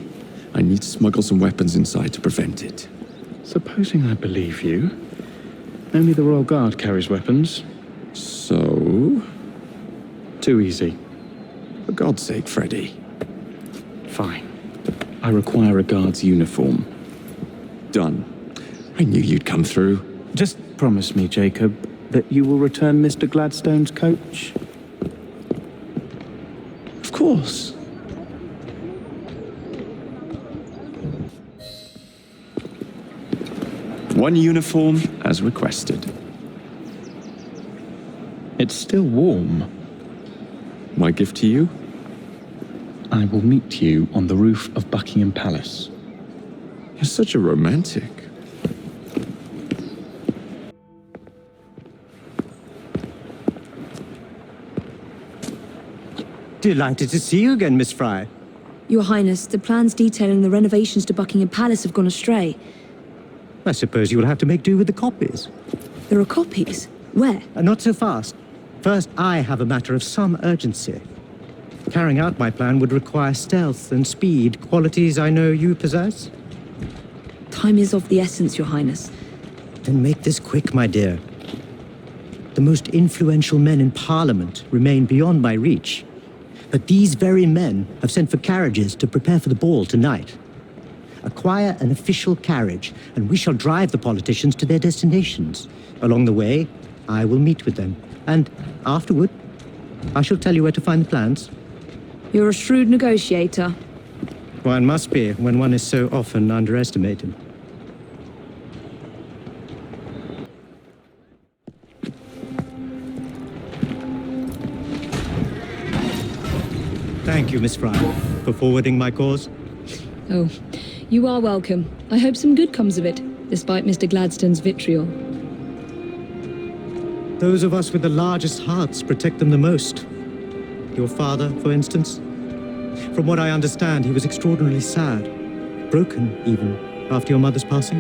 I need to smuggle some weapons inside to prevent it. Supposing I believe you. Only the Royal Guard carries weapons. So? Too easy. For God's sake, Freddy. Fine. I require a guard's uniform. Done. I knew you'd come through. Just promise me, Jacob, that you will return Mr. Gladstone's coach. Of course. One uniform, as requested. It's still warm. My gift to you? I will meet you on the roof of Buckingham Palace. You're such a romantic. Delighted to see you again, Miss Fry. Your Highness, the plans detailing the renovations to Buckingham Palace have gone astray. I suppose you will have to make do with the copies. There are copies? Where? Not so fast. First, I have a matter of some urgency. Carrying out my plan would require stealth and speed, qualities I know you possess. Time is of the essence, Your Highness. Then make this quick, my dear. The most influential men in Parliament remain beyond my reach. But these very men have sent for carriages to prepare for the ball tonight. Acquire an official carriage, and we shall drive the politicians to their destinations. Along the way, I will meet with them. And afterward, I shall tell you where to find the plans. You're a shrewd negotiator. One must be when one is so often underestimated. Thank you, Miss Fry, for forwarding my cause. Oh, you are welcome. I hope some good comes of it, despite Mr. Gladstone's vitriol. Those of us with the largest hearts protect them the most. Your father, for instance. From what I understand, he was extraordinarily sad. Broken, even, after your mother's passing.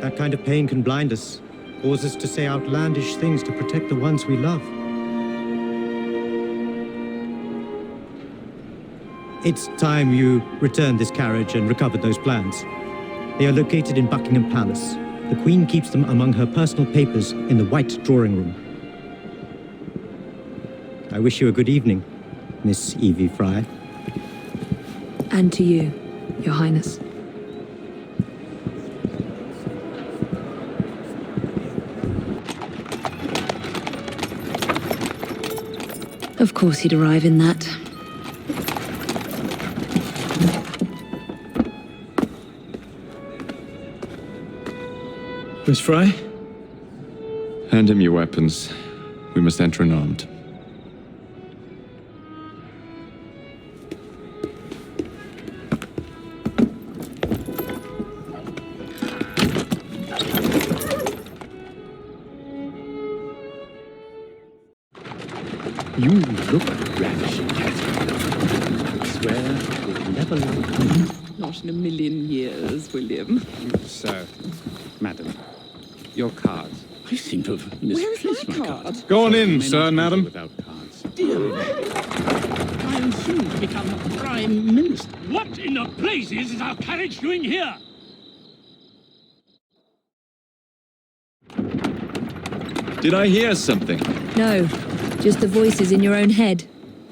That kind of pain can blind us, cause us to say outlandish things to protect the ones we love. It's time you returned this carriage and recovered those plans. They are located in Buckingham Palace. The Queen keeps them among her personal papers in the White Drawing Room. I wish you a good evening, Miss Evie Fry. And to you, Your Highness. Of course he'd arrive in that. Miss Fry? Hand him your weapons. We must enter unarmed. You look ravishing, Catherine. I swear we've never loved. Not in a million years, William. Sir, madam, your cards. I seem to have Where's misplaced my my card? cards. Go on in, sir and madam. Without cards. Dear me. I am soon to become Prime Minister. What in the blazes is our carriage doing here? Did I hear something? No, just the voices in your own head.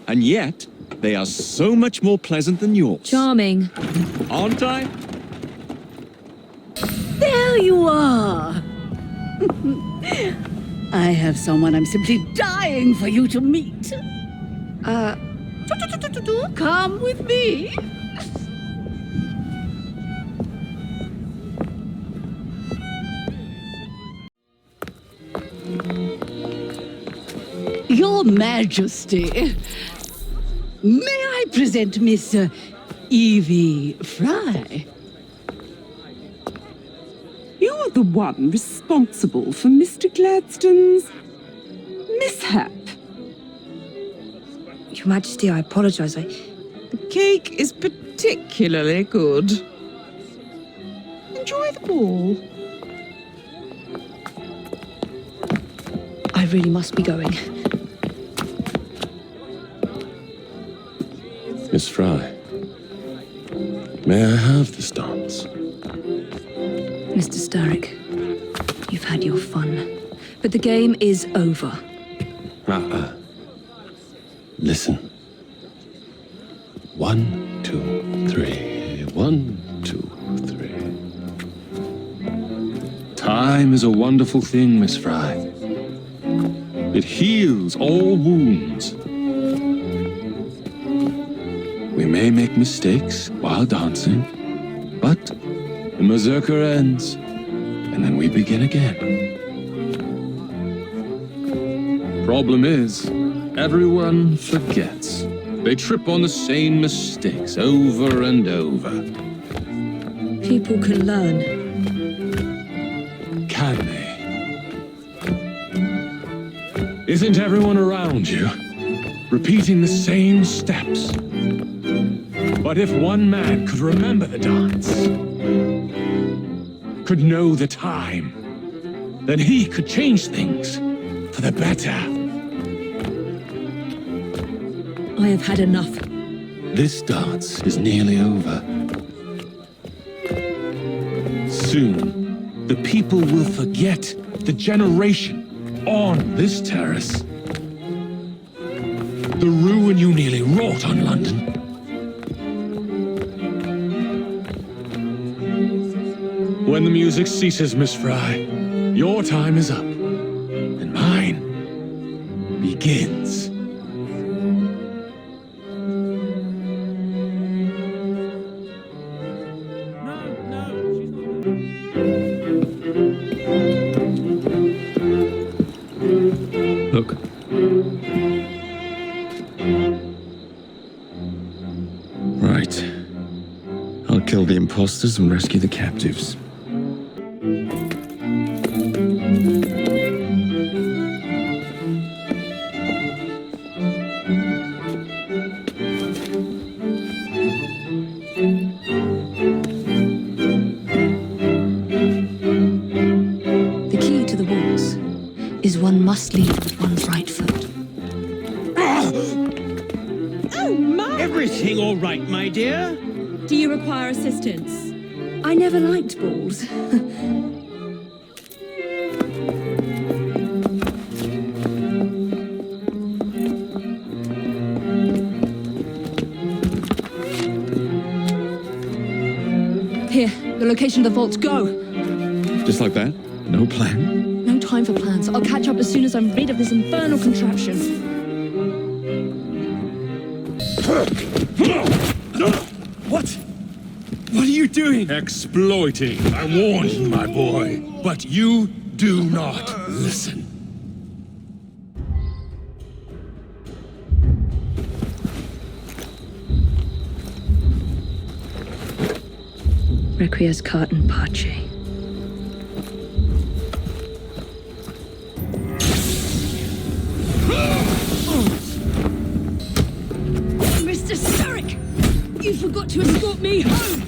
And yet, they are so much more pleasant than yours. Charming. Aren't I? There you are! I have someone I'm simply dying for you to meet. Come with me. Your Majesty, may I present Miss Evie Fry? You're the one responsible for Mr. Gladstone's mishap. Your Majesty, I apologize. The cake is particularly good. Enjoy the ball. I really must be going. Miss Fry, may I have this dance? Mr. Starrick, you've had your fun, but the game is over. Listen. 1, 2, 3. 1, 2, 3. Time is a wonderful thing, Miss Fry. It heals all wounds. We may make mistakes while dancing, but the mazurka ends, and then we begin again. Problem is, everyone forgets. They trip on the same mistakes over and over. People can learn. Can they? Isn't everyone around you repeating the same steps? But if one man could remember the dance, could know the time, then he could change things for the better. I have had enough. This dance is nearly over. Soon, the people will forget the generation on this terrace. The ruin you nearly wrought on London. When the music ceases, Miss Fry, your time is up, and mine begins. Look. Right. I'll kill the imposters and rescue the captives. The key to the walls is one must lead with one's right foot. Oh, my! Everything all right, my dear? Do you require assistance? I never liked balls. Here, the location of the vaults. Go! Just like that? No plan? No time for plans. I'll catch up as soon as I'm rid of this infernal contraption. What? What are you doing? Exploiting. I warned you, my boy. But you do not listen. Requiescat in pace. Mr. Starrick! You forgot to escort me home!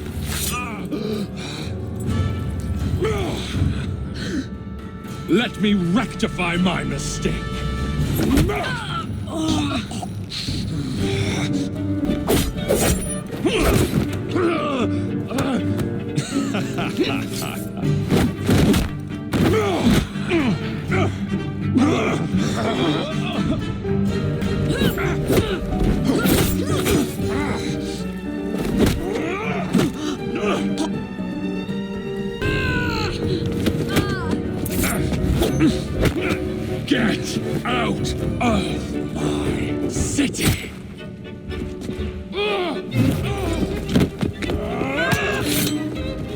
Let me rectify my mistake. Get out of my city!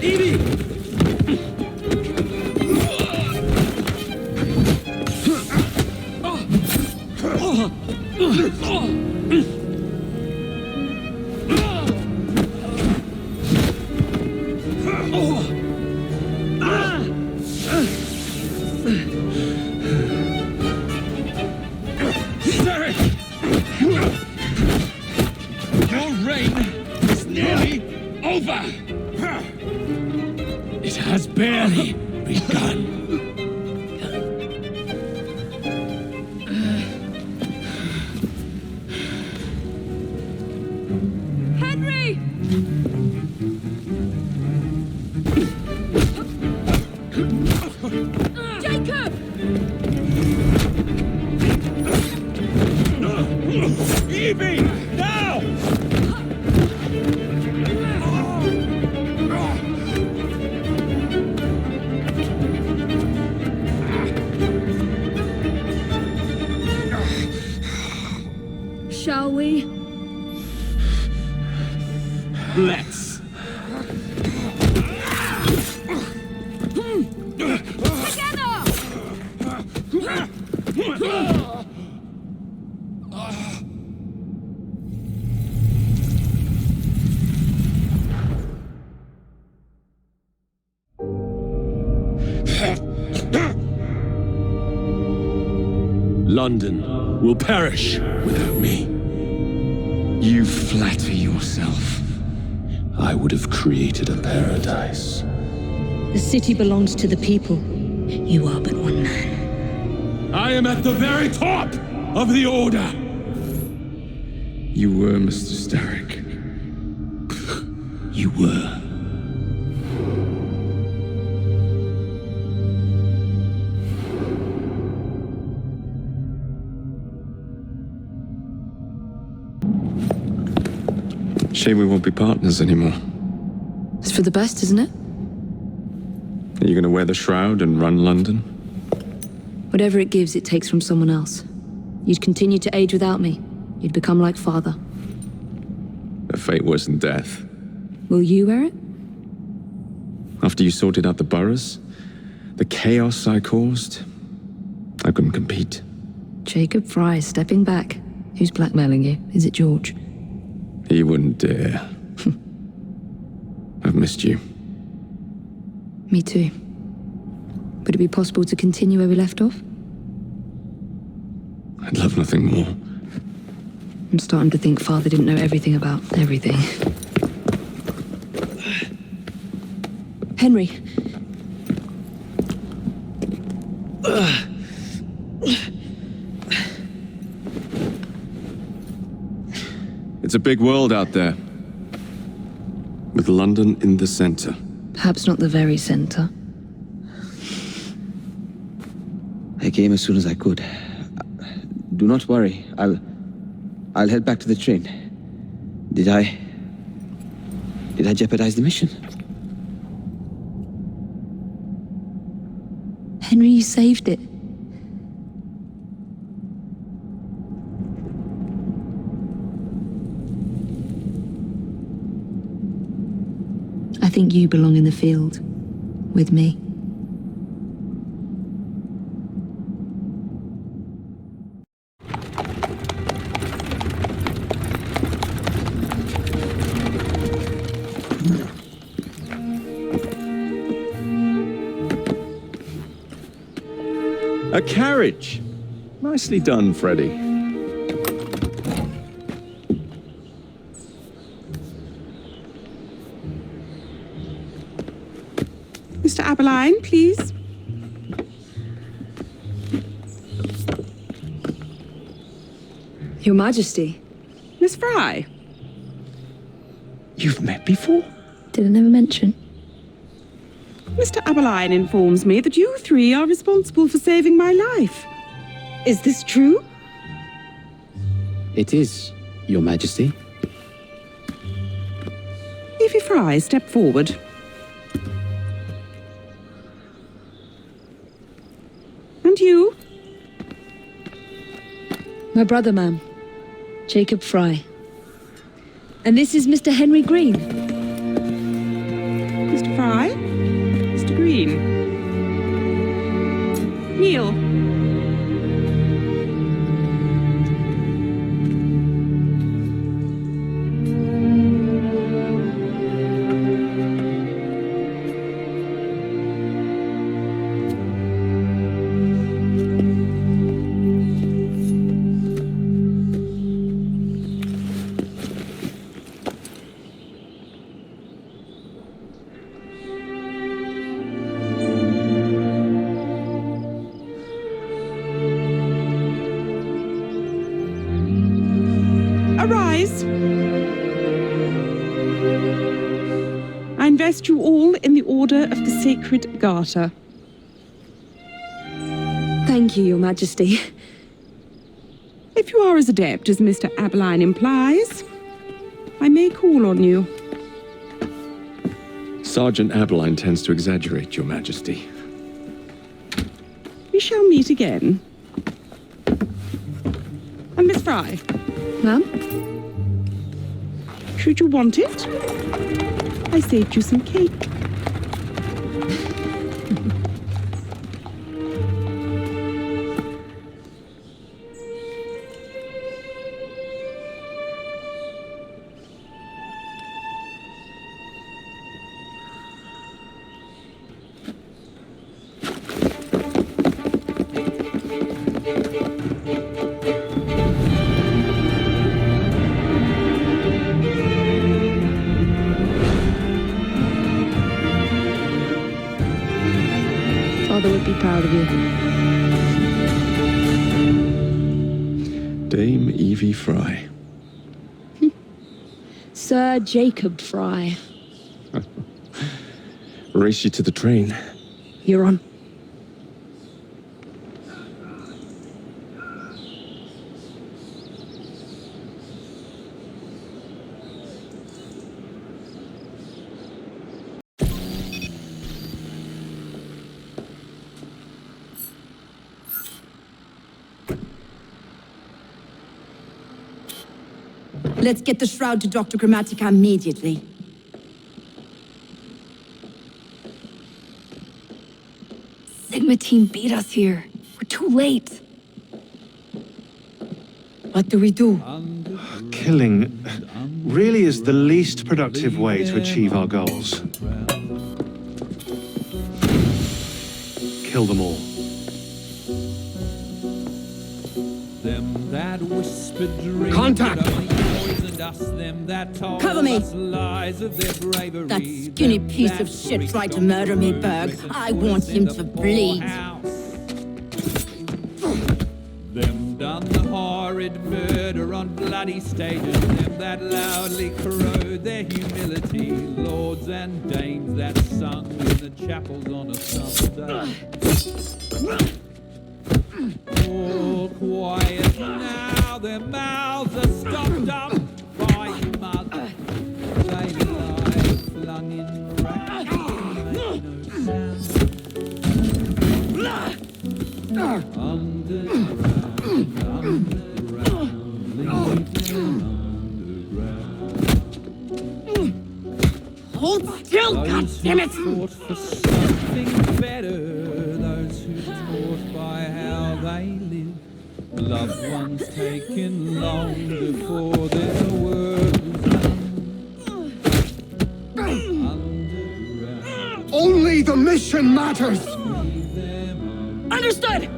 Evie! Your reign is nearly over! It has barely begun. Henry! Jacob! Evie! Now! Shall we? Let's. London will perish without me. You flatter yourself. I would have created a paradise. The city belongs to the people. You are but one man. I am at the very top of the Order. You were, Mr. Starrick. You were. Shame we won't be partners anymore. It's for the best, isn't it? Are you gonna wear the shroud and run London? Whatever it gives, it takes from someone else. You'd continue to age without me. You'd become like father. A fate worse than death. Will you wear it? After you sorted out the boroughs, the chaos I caused, I couldn't compete. Jacob Fry stepping back. Who's blackmailing you? Is it George? He wouldn't dare. I've missed you. Me too. Would it be possible to continue where we left off? I'd love nothing more. I'm starting to think Father didn't know everything about everything. Henry. It's a big world out there. With London in the center. Perhaps not the very center. I came as soon as I could. Do not worry. I'll head back to the train. Did I jeopardize the mission? Henry, you saved it. I think you belong in the field. With me. A carriage! Nicely done, Freddy. Mr. Aberline, please. Your Majesty. Miss Fry. You've met before? Did I never mention? Mr. Aberline informs me that you three are responsible for saving my life. Is this true? It is, Your Majesty. Evie Fry, step forward. And you? My brother, ma'am. Jacob Fry. And this is Mr. Henry Green. Mr. Fry? Mr. Green? Neil? Arise! I invest you all in the Order of the Sacred Garter. Thank you, Your Majesty. If you are as adept as Mr. Abeline implies, I may call on you. Sergeant Abeline tends to exaggerate, Your Majesty. We shall meet again. And Miss Fry? Ma'am? Should you want it, I saved you some cake. Father would be proud of you. Dame Evie Fry. Sir Jacob Fry. Race you to the train. You're on. Let's get the shroud to Dr. Grammatica immediately. Sigma team beat us here. We're too late. What do we do? Killing really is the least productive way to achieve our goals. Kill them all. Contact! Cover me! That skinny piece of shit tried to murder me, Berg. I want him to bleed. Them done the horrid murder on bloody stages, them that loudly corrode their humility, lords and dames that sung in the chapels on a Sunday. All quiet now, their mouths are stopped up by mud. They lie flung in racks, make no sound. Underground, leave them underground. Hold still, goddammit! Those who fought for something better, those who taught by how they live, loved ones taken long before their work was done. Only the mission matters! Understood!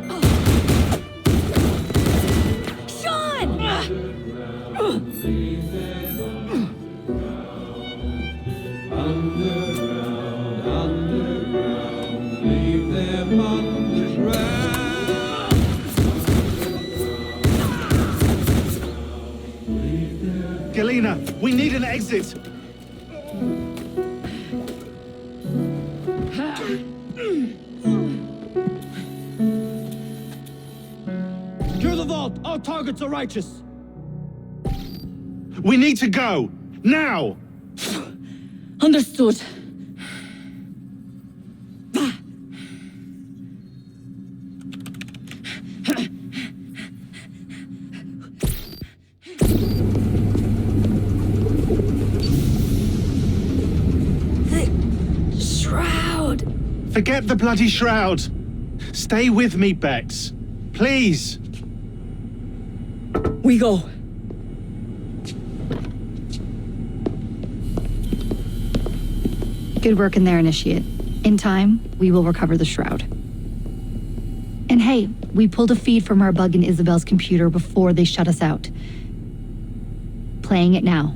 Sean! Leave them underground. Galena, we need an exit! Secure the vault! All targets are righteous! We need to go! Now! Understood. Forget the bloody shroud. Stay with me, Bex. Please. We go. Good work in there, Initiate. In time, we will recover the shroud. And hey, we pulled a feed from our bug in Isabel's computer before they shut us out. Playing it now.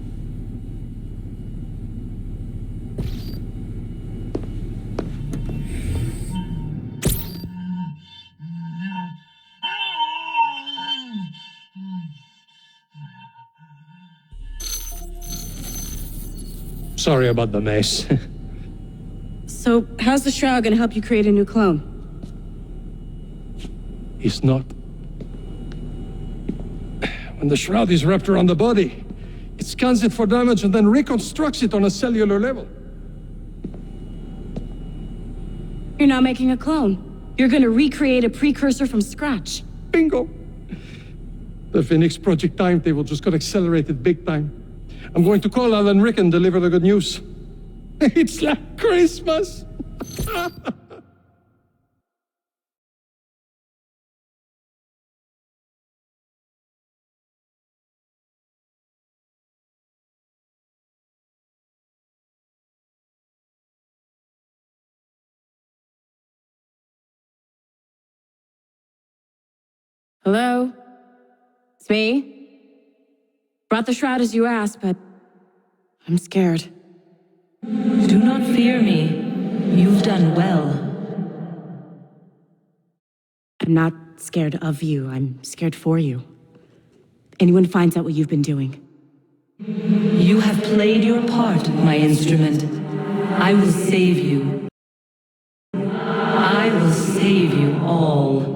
Sorry about the mess. So, how's the shroud gonna help you create a new clone? It's not. When the shroud is wrapped around the body, it scans it for damage and then reconstructs it on a cellular level. You're not making a clone. You're gonna recreate a precursor from scratch. Bingo! The Phoenix Project timetable just got accelerated big time. I'm going to call Alan Rick and deliver the good news. It's like Christmas! Hello? It's me? Brought the shroud as you asked, but I'm scared. Do not fear me. You've done well. I'm not scared of you. I'm scared for you. Anyone finds out what you've been doing. You have played your part, my instrument. I will save you. I will save you all.